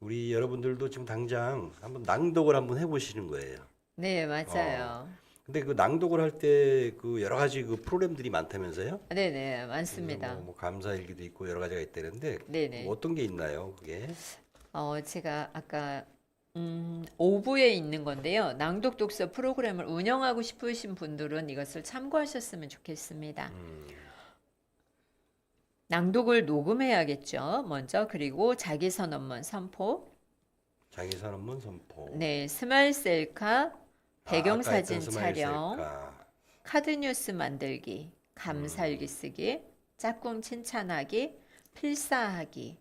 우리 여러분들도 지금 당장 한번 낭독을 한번 해보시는 거예요. 네, 맞아요. 근데 그 낭독을 할 때 그 여러 가지 그 프로그램들이 많다면서요? 네네, 많습니다. 뭐 감사일기도 있고 여러 가지가 있다는데 네네. 뭐 어떤 게 있나요, 그게? 제가 아까 오부에 있는 건데요. 낭독 독서 프로그램을 운영하고 싶으신 분들은 이것을 참고하셨으면 좋겠습니다. 낭독을 녹음해야겠죠. 먼저 그리고 자기 선언문 선포, 자기 선언문 선포. 네, 스마일 셀카, 배경 아까 사진 했던 스마일 촬영, 셀카. 카드 뉴스 만들기, 감사일기 쓰기, 짝꿍 칭찬하기, 필사하기,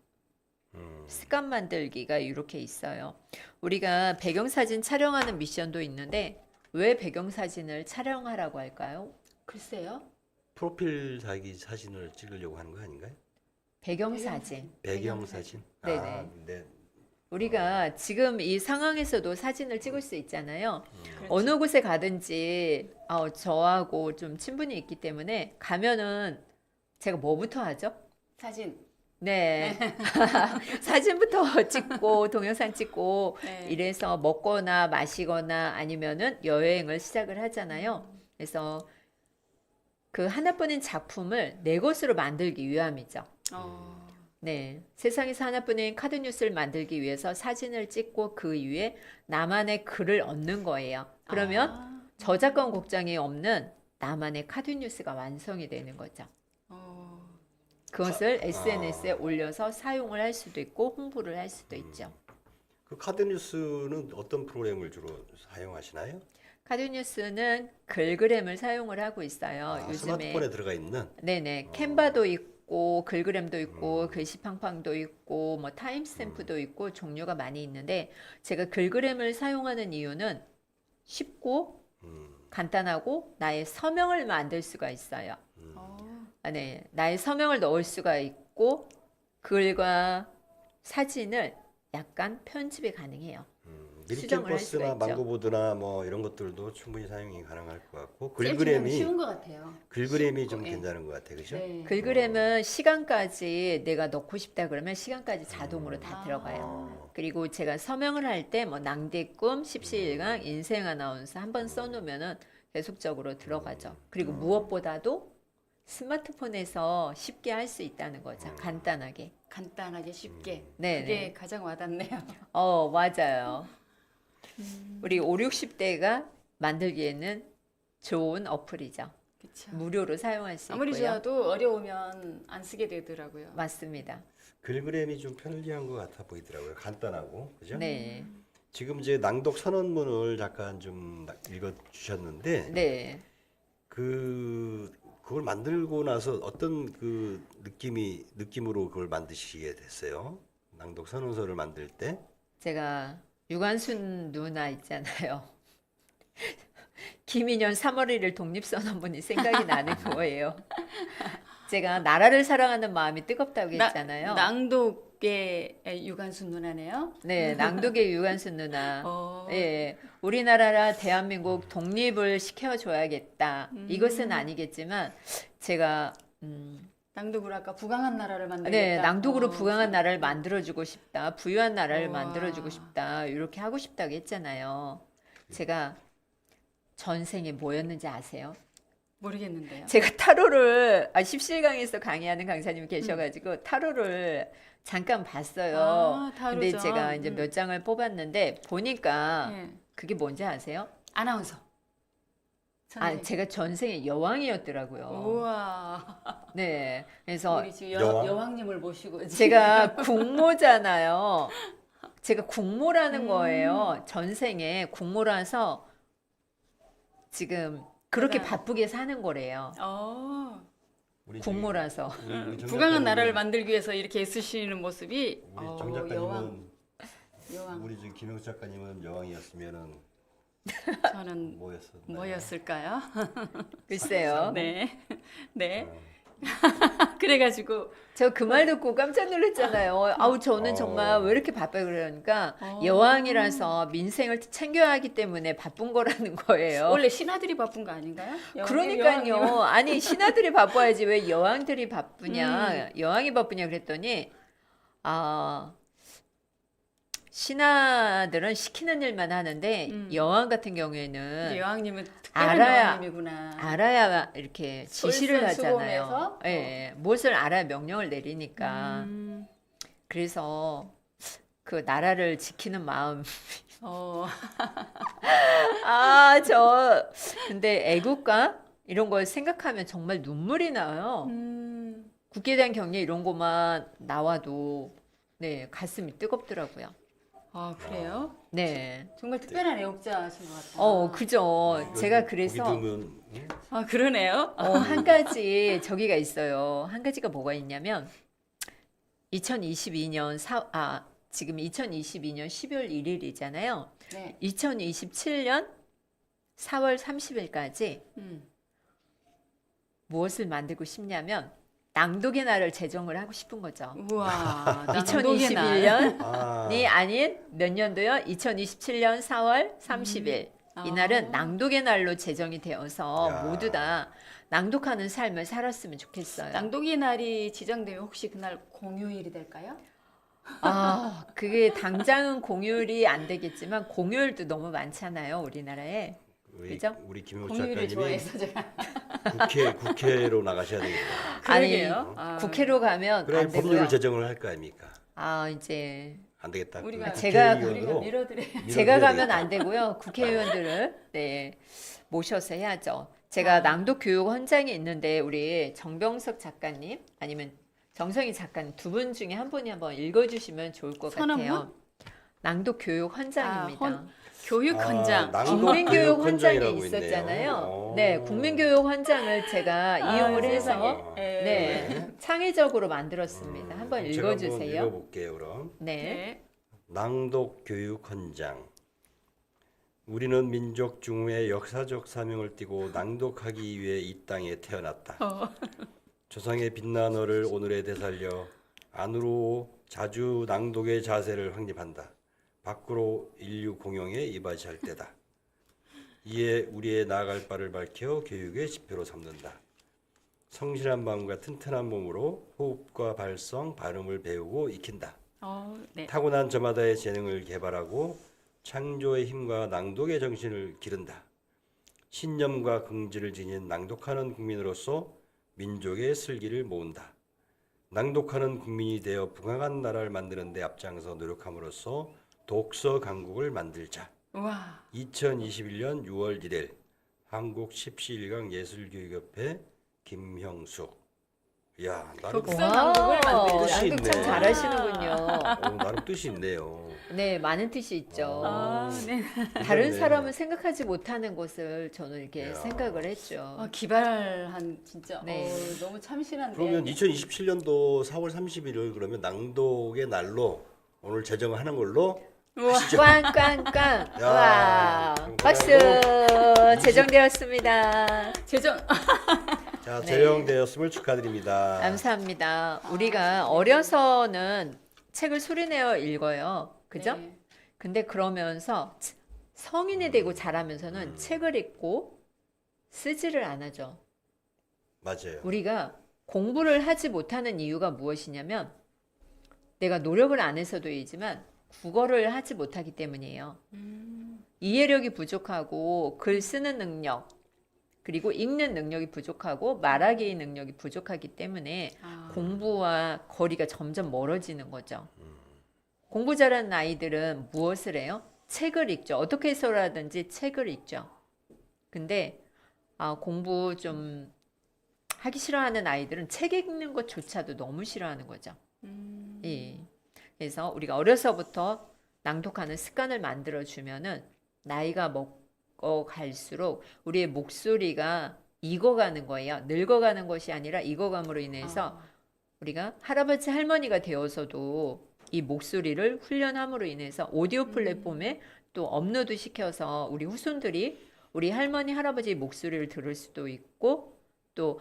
습관 만들기가 이렇게 있어요. 우리가 배경사진 촬영하는 미션도 있는데 왜 배경사진을 촬영하라고 할까요? 글쎄요. 프로필 자기 사진을 찍으려고 하는 거 아닌가요? 배경사진. 배경사진. 네네. 아, 네. 우리가 지금 이 상황에서도 사진을 찍을 수 있잖아요. 그렇죠. 어느 곳에 가든지 저하고 좀 친분이 있기 때문에 가면은 제가 뭐부터 하죠? 사진. 네. 사진부터 찍고 동영상 찍고 네. 이래서 먹거나 마시거나 아니면은 여행을 시작을 하잖아요. 그래서 그 하나뿐인 작품을 내 것으로 만들기 위함이죠. 네. 세상에서 하나뿐인 카드 뉴스를 만들기 위해서 사진을 찍고 그 위에 나만의 글을 얹는 거예요. 그러면 저작권 걱정이 없는 나만의 카드 뉴스가 완성이 되는 거죠. 그것을 SNS에 올려서 사용을 할 수도 있고 홍보를 할 수도 있죠. 그 카드 뉴스는 어떤 프로그램을 주로 사용하시나요? 카드 뉴스는 글그램을 사용을 하고 있어요. 요즘에 스마트폰에 들어가 있는. 네네 캔바도 있고 글그램도 있고 글씨팡팡도 있고 뭐 타임스탬프도 있고 종류가 많이 있는데 제가 글그램을 사용하는 이유는 쉽고 간단하고 나의 서명을 만들 수가 있어요. 네, 나의 서명을 넣을 수가 있고 글과 사진을 약간 편집이 가능해요. 수정을 할 수가 미니캠퍼스나 있죠. 망고보드나 뭐 이런 것들도 충분히 사용이 가능할 것 같고 셀프는 글그램이 쉬운 것 같아요. 글그램이 좀 예. 괜찮은 것 같아요, 그죠? 네. 글그램은 시간까지 내가 넣고 싶다 그러면 시간까지 자동으로 다 들어가요. 그리고 제가 서명을 할 때 뭐 낭대꿈, 십시일강, 인생 아나운서 한번 써놓으면은 계속적으로 들어가죠. 그리고 무엇보다도 스마트폰에서 쉽게 할 수 있다는 거죠. 간단하게. 간단하게 쉽게. 네, 그게 네. 가장 와닿네요. 맞아요. 우리 5, 60대가 만들기에는 좋은 어플이죠. 그렇죠. 무료로 사용할 수 아무리 있고요. 좋아도 어려우면 안 쓰게 되더라고요. 맞습니다. 글그램이 좀 편리한 것 같아 보이더라고요. 간단하고, 그죠? 네. 지금 이제 낭독 선언문을 잠깐 좀 읽어 주셨는데 네. 그걸 만들고 나서 어떤 그 느낌으로 그걸 만드시게 됐어요? 낭독 선언서를 만들 때? 제가 유관순 누나 있잖아요. 김인현 3월 1일 독립선언문이 생각이 나는 거예요. 제가 나라를 사랑하는 마음이 뜨겁다고 했잖아요. 낭독의 유관순 누나네요. 네, 낭독의 유관순 누나. 어. 예, 우리나라라 대한민국 독립을 시켜줘야겠다. 이것은 아니겠지만 제가 낭독으로 아까 부강한 나라를 만들겠다. 네, 낭독으로 부강한 나라를 만들어주고 싶다. 부유한 나라를 우와. 만들어주고 싶다. 이렇게 하고 싶다고 했잖아요. 제가 전생에 뭐였는지 아세요? 모르겠는데요. 제가 타로를 17강에서 강의하는 강사님이 계셔가지고 타로를 잠깐 봤어요. 아, 타로죠. 근데 제가 이제 몇 장을 뽑았는데 보니까 예. 그게 뭔지 아세요? 아나운서. 아, 제가 전생에 여왕이었더라고요. 우와. 네, 그래서 우리 지금 여왕? 여왕님을 모시고 제가 국모잖아요. 제가 국모라는 거예요. 음. 전생에 국모라서 지금 그렇게 대단. 바쁘게 사는 거래요. 우리 국모라서. 우리 정 부강한 작가님은- 나라를 만들기 위해서 이렇게 애쓰시는 모습이 우리 정 작가님은 여왕. 우리 지금 김영수 작가님은 여왕이었으면은 저는 뭐였었나요? 뭐였을까요? 글쎄요. 네. 네. 어. 그래가지고 저 그 말 듣고 깜짝 놀랐잖아요. 아우 저는 정말 왜 이렇게 바빠요 그러니까 여왕이라서 민생을 챙겨야 하기 때문에 바쁜 거라는 거예요. 원래 신하들이 바쁜 거 아닌가요? 그러니까요. 여왕님. 아니 신하들이 바빠야지 왜 여왕들이 바쁘냐? 여왕이 바쁘냐 그랬더니 아 신하들은 시키는 일만 하는데 여왕 같은 우리 경우에는 여왕님은 특별한 알아야- 여왕님이구나. 알아야 이렇게 지시를 하잖아요. 솔선수범해서? 예, 무엇을 알아야 명령을 내리니까. 음. 그래서 그 나라를 지키는 마음. 어. 근데 애국가 이런 걸 생각하면 정말 눈물이 나요. 국회에 대한 경례 이런 것만 나와도 네, 가슴이 뜨겁더라고요. 아 그래요? 네. 정말 특별한 애국자신 것 같아요. 그죠. 제가 그래서 보기 드문, 응? 아 그러네요. 한 가지 저기가 있어요. 한 가지가 뭐가 있냐면 2022년 지금 2022년 12월 1일이잖아요. 네. 2027년 4월 30일까지 무엇을 만들고 싶냐면 낭독의 날을 제정을 하고 싶은 거죠. 우와. 2021년이 아, 아닌 몇 년도요? 2027년 4월 30일. 이날은 낭독의 날로 제정이 되어서 야. 모두 다 낭독하는 삶을 살았으면 좋겠어요. 낭독의 날이 지정되면 혹시 그날 공휴일이 될까요? 그게 당장은 공휴일이 안 되겠지만 공휴일도 너무 많잖아요, 우리나라에. 그죠? 우리 김영수 공휴일을 작가님이 좋아해서 제가. 국회로 나가셔야 되겠다. 그러게요. 아니, 국회로 가면 그래 안 되고요. 법률을 제정을 할 거 아닙니까? 이제 안 되겠다. 우리가 국회의원으로 밀어드려. 제가 밀어드려야 가면 되겠다. 안 되고요. 국회의원들을 모셔서 해야죠. 제가 낭독 교육 헌장이 있는데 우리 정병석 작가님 아니면 정성희 작가님 두 분 중에 한 분이 한번 읽어주시면 좋을 것 선언문? 같아요. 낭독 교육 헌장입니다. 교육 헌장. 낭독 국민교육 교육 헌장이 헌장이라고 있었잖아요. 있네요. 네, 국민교육 헌장을 제가 이용을 해서 세상에. 네, 창의적으로 만들었습니다. 한번 그럼 제가 읽어주세요. 한번 읽어볼게요, 그럼. 네. 네. 낭독 교육 헌장. 우리는 민족 중후의 역사적 사명을 띠고 낭독하기 위해 이 땅에 태어났다. 조상의 빛난 어를 오늘에 되살려 안으로 자주 낭독의 자세를 확립한다. 밖으로 인류 공용에 이바지할 때다. 이에 우리의 나아갈 바를 밝혀 교육의 지표로 삼는다. 성실한 마음과 튼튼한 몸으로 호흡과 발성, 발음을 배우고 익힌다. 네. 타고난 저마다의 재능을 개발하고 창조의 힘과 낭독의 정신을 기른다. 신념과 긍지를 지닌 낭독하는 국민으로서 민족의 슬기를 모은다. 낭독하는 국민이 되어 부강한 나라를 만드는 데 앞장서 노력함으로써 독서 강국을 만들자. 우와. 2021년 6월 1일 한국 14일강 예술교육협회 김형숙. 야, 나름 독서 강국을 만들자. 뜻이 낭독 참 있네. 잘하시는군요. 나름 뜻이 있네요. 네, 많은 뜻이 있죠. 네. 다른 그러네. 사람은 생각하지 못하는 것을 저는 이렇게 야. 생각을 했죠. 기발한 진짜. 네. 너무 참신한데. 그러면 2027년도 4월 30일을 그러면 낭독의 날로 오늘 제정하는 걸로 하시죠. 꽝꽝꽝. 야, 와, 그럼 박수. 그래도 제정되었습니다. 제정. 자, 네. 제정되었음을 축하드립니다. 감사합니다. 우리가 어려서는 책을 소리내어 읽어요. 그죠? 네. 근데 그러면서 성인이 되고 자라면서는 책을 읽고 쓰지를 않아죠. 맞아요. 우리가 공부를 하지 못하는 이유가 무엇이냐면 내가 노력을 안 해서도이지만 국어를 하지 못하기 때문이에요. 이해력이 부족하고 글 쓰는 능력, 그리고 읽는 능력이 부족하고 말하기 능력이 부족하기 때문에 공부와 거리가 점점 멀어지는 거죠. 공부 잘하는 아이들은 무엇을 해요? 책을 읽죠. 어떻게 해서라든지 책을 읽죠. 근데 공부 좀 하기 싫어하는 아이들은 책 읽는 것조차도 너무 싫어하는 거죠. 예. 그래서 우리가 어려서부터 낭독하는 습관을 만들어 주면은 나이가 먹어갈수록 우리의 목소리가 익어가는 거예요. 늙어가는 것이 아니라 익어감으로 인해서 우리가 할아버지 할머니가 되어서도 이 목소리를 훈련함으로 인해서 오디오 플랫폼에 또 업로드 시켜서 우리 후손들이 우리 할머니 할아버지의 목소리를 들을 수도 있고 또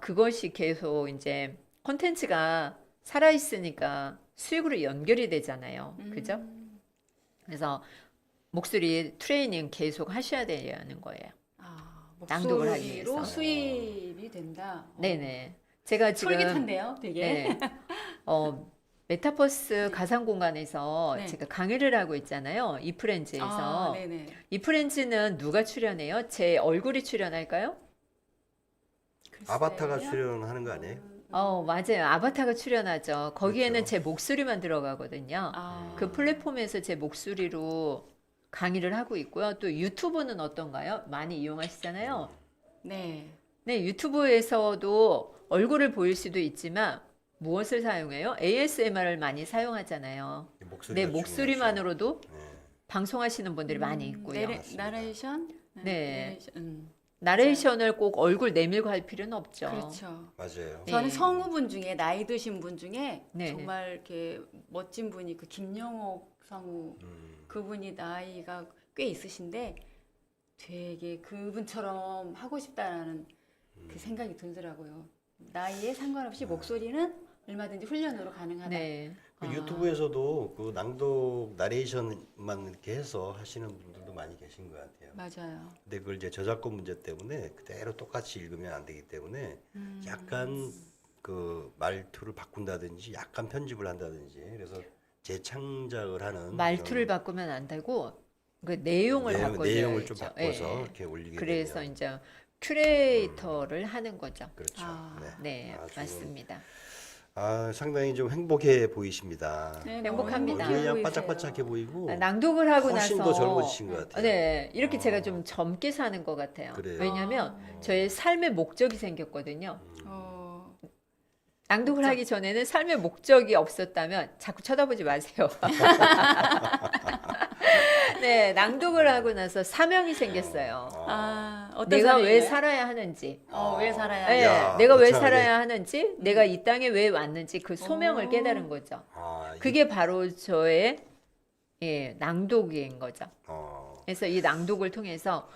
그것이 계속 이제 콘텐츠가 살아 있으니까 수익으로 연결이 되잖아요. 그죠? 그래서 목소리 트레이닝 계속 하셔야 되는 거예요. 낭독을 하기 위해서. 목소리로 수입이 된다. 네네. 제가 지금 솔깃한데요, 되게. 네. 메타버스 가상 공간에서 네. 제가 강의를 하고 있잖아요. 이프렌즈에서. 네네. 이프렌즈는 누가 출연해요? 제 얼굴이 출연할까요? 아바타가 글쎄요. 출연하는 거 아니에요? 맞아요. 아바타가 출연하죠. 거기에는 그렇죠. 제 목소리만 들어가거든요. 그 플랫폼에서 제 목소리로 강의를 하고 있고요. 또 유튜브는 어떤가요? 많이 이용하시잖아요. 네. 네, 유튜브에서도 얼굴을 보일 수도 있지만 무엇을 사용해요? ASMR을 많이 사용하잖아요. 네, 목소리만으로도 방송하시는 분들이 많이 있고요. 나레이션? 네. 나레이션. 나레이션을 꼭 얼굴 내밀고 할 필요는 없죠. 그렇죠. 맞아요. 네. 저는 성우분 중에 나이 드신 분 중에 네. 정말 이렇게 멋진 분이 그 김영옥 성우 그분이 나이가 꽤 있으신데 되게 그분처럼 하고 싶다라는 그 생각이 들더라고요. 나이에 상관없이 목소리는 얼마든지 훈련으로 가능하다. 네. 그 유튜브에서도 그 낭독 나레이션만 이렇게 해서 하시는 분들도 많이 계신 것 같아요. 맞아요. 근데 그걸 이제 저작권 문제 때문에 그대로 똑같이 읽으면 안 되기 때문에 약간 그 말투를 바꾼다든지 약간 편집을 한다든지 그래서 재창작을 하는 말투를 바꾸면 안 되고 그 내용을 바꿔줘야죠. 내용을 좀 바꿔서 예. 이렇게 올리게 그래서 되면 이제 큐레이터를 하는 거죠. 그렇죠. 네, 아주 맞습니다. 상당히 좀 행복해 보이십니다. 네, 행복합니다. 얼굴이 그냥 보이세요. 바짝바짝해 보이고 낭독을 하고 훨씬 나서 더 젊어지신 것 같아요. 네, 이렇게 제가 좀 젊게 사는 것 같아요. 그래요? 왜냐하면 저의 삶의 목적이 생겼거든요. 낭독을 하기 전에는 삶의 목적이 없었다면 자꾸 쳐다보지 마세요. 네, 낭독을 하고 나서 사명이 생겼어요. 어떤 내가 왜 사람이에요? 살아야 하는지. 왜 살아야 네, 야, 내가 왜 거창하네. 살아야 하는지, 내가 이 땅에 왜 왔는지 그 소명을 깨달은 거죠. 그게 바로 저의 낭독인 거죠. 그래서 이 낭독을 통해서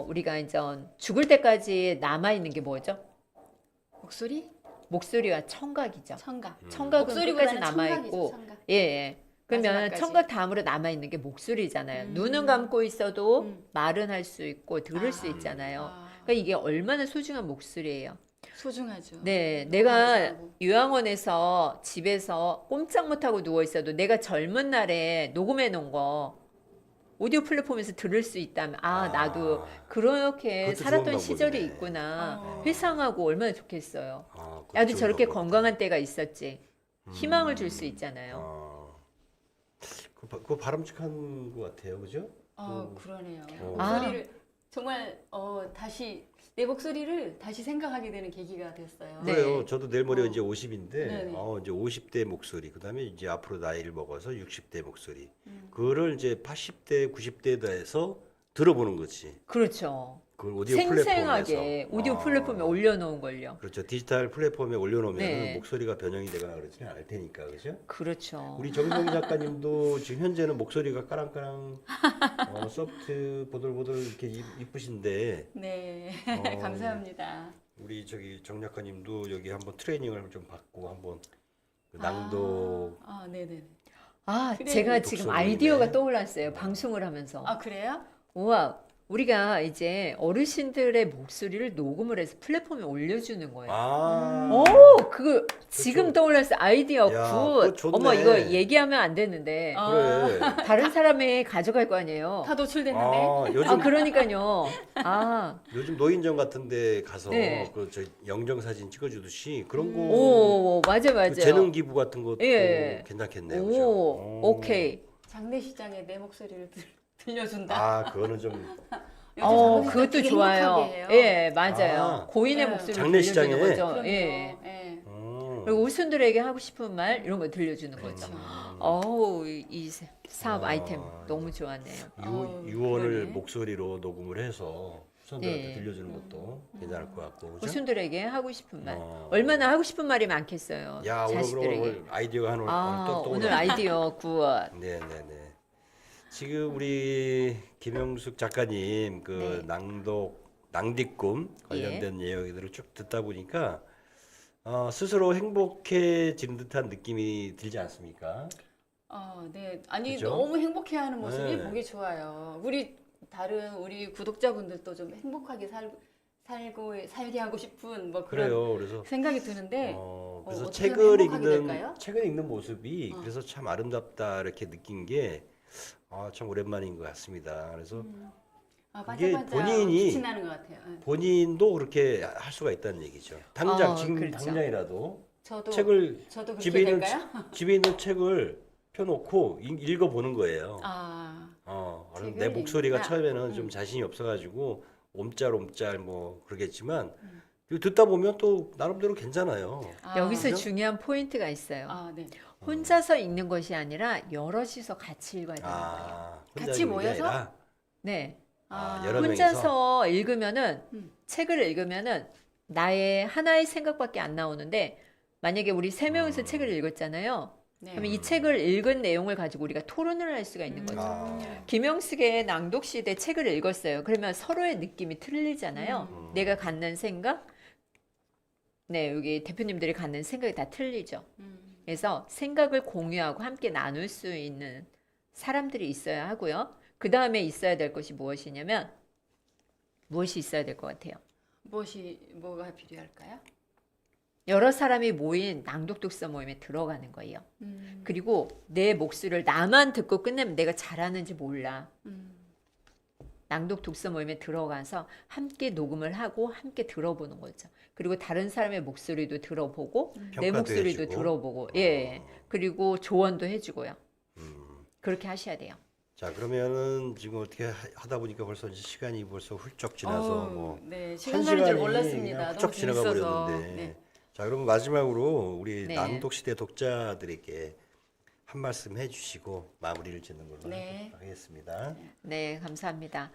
우리가 이제 죽을 때까지 남아 있는 게 뭐죠? 목소리? 목소리와 청각이죠. 청각. 청각은 끝까지 목소리보다는 남아 청각이죠, 있고, 청각. 예. 그러면 마지막까지. 청각 다음으로 남아 있는 게 목소리잖아요. 눈은 감고 있어도 말은 할 수 있고 들을 수 있잖아요. 그러니까 이게 얼마나 소중한 목소리예요. 소중하죠. 네, 너무 내가 감사하고. 요양원에서 집에서 꼼짝 못하고 누워 있어도 내가 젊은 날에 녹음해 놓은 거 오디오 플랫폼에서 들을 수 있다면 나도 그렇게 그것도 살았던 좋은 시절이 방법이네. 있구나. 회상하고 얼마나 좋겠어요. 그것도 나도 좋은 저렇게 방법이다. 건강한 때가 있었지. 희망을 줄 수 있잖아요. 그거 바람직한 것 같아요, 그죠? 그러네요. 아. 목소리를 정말 다시 내 목소리를 다시 생각하게 되는 계기가 됐어요. 네. 그래요. 저도 내일 모레 이제 50인데 네네. 이제 50대 목소리, 그다음에 이제 앞으로 나이를 먹어서 60대 목소리, 그거를 이제 80대, 90대에서 들어보는 거지. 그렇죠. 그걸 오디오 생생하게 플랫폼에서. 오디오 플랫폼에 올려놓은 걸요. 그렇죠. 디지털 플랫폼에 올려놓으면 네. 목소리가 변형이 되거나 그러지는 않을 테니까, 그죠? 그렇죠. 우리 정정 작가님도 지금 현재는 목소리가 까랑까랑 소프트 보들보들 이렇게 이쁘신데 네, 어. 감사합니다. 우리 정 작가님도 여기 한번 트레이닝을 좀 받고 한번 그 낭독 네네. 제가 지금 독서 아이디어가 모임에. 떠올랐어요. 방송을 하면서. 그래요? 우와, 우리가 이제 어르신들의 목소리를 녹음을 해서 플랫폼에 올려주는 거예요. 아. 오, 그거 지금 떠올랐어. 아이디어 야, 굿. 그거 좋네. 어머, 이거 얘기하면 안 되는데. 그래. 다른 사람이 가져갈 거 아니에요. 다 노출됐는데. 아, 아, 요즘 그러니까요. 아, 요즘 노인정 같은데 가서 네. 그 저 영정 사진 찍어주듯이 그런 거 오, 맞아, 맞아요. 그 재능 기부 같은 것도 예. 괜찮겠네요. 오, 그죠? 오케이. 장례식장에 내 목소리를 들려준다. 아, 그거는 좀 요즘 장례식장 그것도 되게 좋아요. 행복하게 해요. 예, 맞아요. 아. 고인의 네. 목소리를 장례식장에? 들려주는 거죠. 그럼요. 예. 예. 그리고 울순들에게 하고 싶은 말 이런 거 들려주는 거죠. 그렇죠. 어우, 이 사업 아. 아이템 너무 좋았네요. 유언을 그러네. 목소리로 녹음을 해서 후손들한테 네. 들려주는 것도 괜찮을 것 같고. 그죠? 울순들에게 하고 싶은 말. 어. 얼마나 하고 싶은 말이 많겠어요. 야, 오늘 자식들에게. 그럼 아이디어가 하나 아, 또 오늘 떠오르네. 아이디어 굿. 네네네. 지금 우리 김영숙 작가님 그 네. 낭디꿈 관련된 이야기들을 쭉 듣다 보니까 스스로 행복해지는 듯한 느낌이 들지 않습니까? 네. 아니 그죠? 너무 행복해하는 모습이 네. 보기 좋아요. 우리 구독자분들도 좀 행복하게 살게 하고 싶은 뭐 그런 그래요. 그래서 생각이 드는데 그래서 어떻게 하면 책을 행복하게 읽는 될까요? 책을 읽는 모습이 그래서 참 아름답다 이렇게 느낀 게 참 오랜만인 것 같습니다. 그래서 그게 반짝반짝 본인이 빛이 나는 것 같아요. 예. 본인도 그렇게 할 수가 있다는 얘기죠. 당장 지금 그렇죠. 당장이라도 저도 책을 저도 그렇게 집에 있는 될까요? 집에 있는 책을 펴놓고 읽어보는 거예요. 그럼 내 책을 목소리가 읽는다. 처음에는 좀 자신이 없어가지고 옴짤옴짤 뭐 그러겠지만 듣다 보면 또 나름대로 괜찮아요. 여기서 그죠? 중요한 포인트가 있어요. 네. 혼자서 읽는 것이 아니라 여럿이서 같이 읽어야 되는 거예요. 혼자 같이 읽는 게 모여서? 아니라, 네. 여러 명이서 혼자서 읽으면은 음. 책을 읽으면은 나의 하나의 생각밖에 안 나오는데 만약에 우리 세 명이서 책을 읽었잖아요. 네. 그러면 이 책을 읽은 내용을 가지고 우리가 토론을 할 수가 있는 거죠. 김영숙의 낭독 시대 책을 읽었어요. 그러면 서로의 느낌이 틀리잖아요. 내가 갖는 생각, 네, 여기 대표님들이 갖는 생각이 다 틀리죠. 그래서 생각을 공유하고 함께 나눌 수 있는 사람들이 있어야 하고요. 그 다음에 있어야 될 것이 무엇이냐면 무엇이 있어야 될 것 같아요. 뭐가 필요할까요? 여러 사람이 모인 낭독 독서 모임에 들어가는 거예요. 그리고 내 목소리를 나만 듣고 끝내면 내가 잘하는지 몰라. 낭독 독서 모임에 들어가서 함께 녹음을 하고 함께 들어보는 거죠. 그리고 다른 사람의 목소리도 들어보고 내 평가도 목소리도 해주고. 들어보고 예. 그리고 조언도 해주고요. 그렇게 하셔야 돼요. 자, 그러면은 지금 어떻게 하다 보니까 벌써 이제 시간이 벌써 훌쩍 지나서 뭐 네, 한 시간 가는 줄 시간이 몰랐습니다. 그냥 너무 훌쩍 지나가 재밌어서. 버렸는데. 네. 자, 그러면 마지막으로 우리 네. 낭독 시대 독자들에게 한 말씀 해주시고 마무리를 짓는 걸로 네. 하겠습니다. 네, 감사합니다.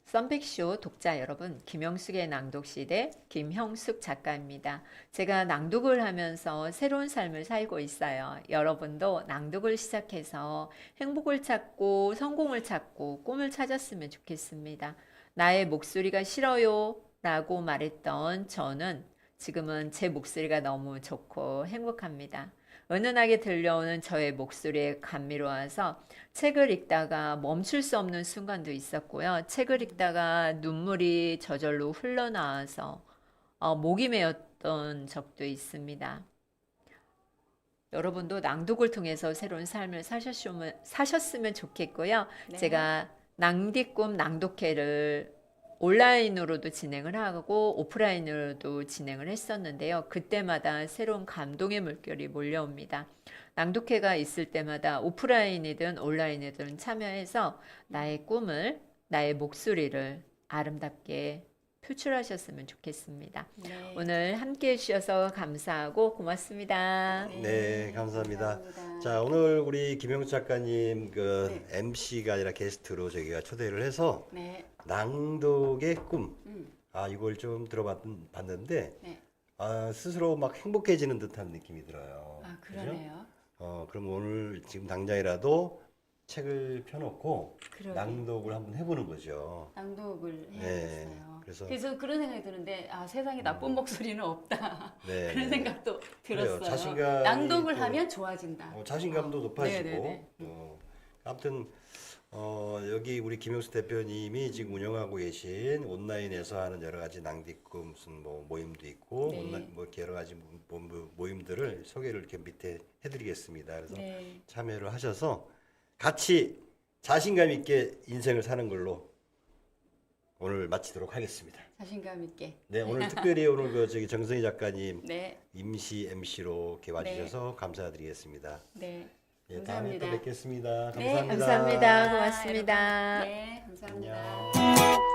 썬백쇼 독자 여러분, 김영숙의 낭독 시대 김형숙 작가입니다. 제가 낭독을 하면서 새로운 삶을 살고 있어요. 여러분도 낭독을 시작해서 행복을 찾고 성공을 찾고 꿈을 찾았으면 좋겠습니다. 나의 목소리가 싫어요 라고 말했던 저는 지금은 제 목소리가 너무 좋고 행복합니다. 은은하게 들려오는 저의 감미로워서 감미로워서 책을 읽다가 멈출 수 없는 순간도 있었고요. 책을 읽다가 눈물이 저절로 흘러나와서 목이 메었던 적도 있습니다. 여러분도 낭독을 통해서 새로운 삶을 사셨으면 좋겠고요. 네. 제가 낭디꿈 낭독회를 온라인으로도 진행을 하고 오프라인으로도 진행을 했었는데요. 그때마다 새로운 감동의 물결이 몰려옵니다. 낭독회가 있을 때마다 오프라인이든 온라인이든 참여해서 나의 꿈을, 나의 목소리를 아름답게 표출하셨으면 좋겠습니다. 네. 오늘 함께 해주셔서 감사하고 고맙습니다. 네, 감사합니다. 감사합니다. 자, 오늘 우리 김영숙 작가님 그 네. MC가 아니라 게스트로 저희가 초대를 해서 네. 낭독의 꿈. 이걸 좀 들어봤는데 네. 스스로 막 행복해지는 듯한 느낌이 들어요. 그죠? 그러네요. 그럼 오늘 지금 당장이라도 책을 펴놓고 그러게. 낭독을 한번 해보는 거죠. 낭독을 네, 해야겠어요. 그래서- 그래서 그런 생각이 드는데 세상에 나쁜 목소리는 없다. 네, 그런 네. 생각도 그래요. 들었어요. 자신감이 낭독을 또- 하면 좋아진다. 자신감도 높아지고 네네네. 아무튼 여기 우리 김용수 대표님이 지금 운영하고 계신 온라인에서 하는 여러 가지 낭디꾸 무슨 뭐 모임도 있고 네. 온라인 뭐 이렇게 여러 가지 모임들을 소개를 이렇게 밑에 해드리겠습니다. 그래서 네. 참여를 하셔서 같이 자신감 있게 인생을 사는 걸로 오늘 마치도록 하겠습니다. 자신감 있게. 네, 오늘 특별히 오늘 그 저기 정성희 작가님 네. 임시 MC로 이렇게 와주셔서 감사드리겠습니다. 네. 예, 다음에 또 감사합니다. 뵙겠습니다. 네, 감사합니다. 감사합니다. 고맙습니다. 네, 감사합니다. 안녕.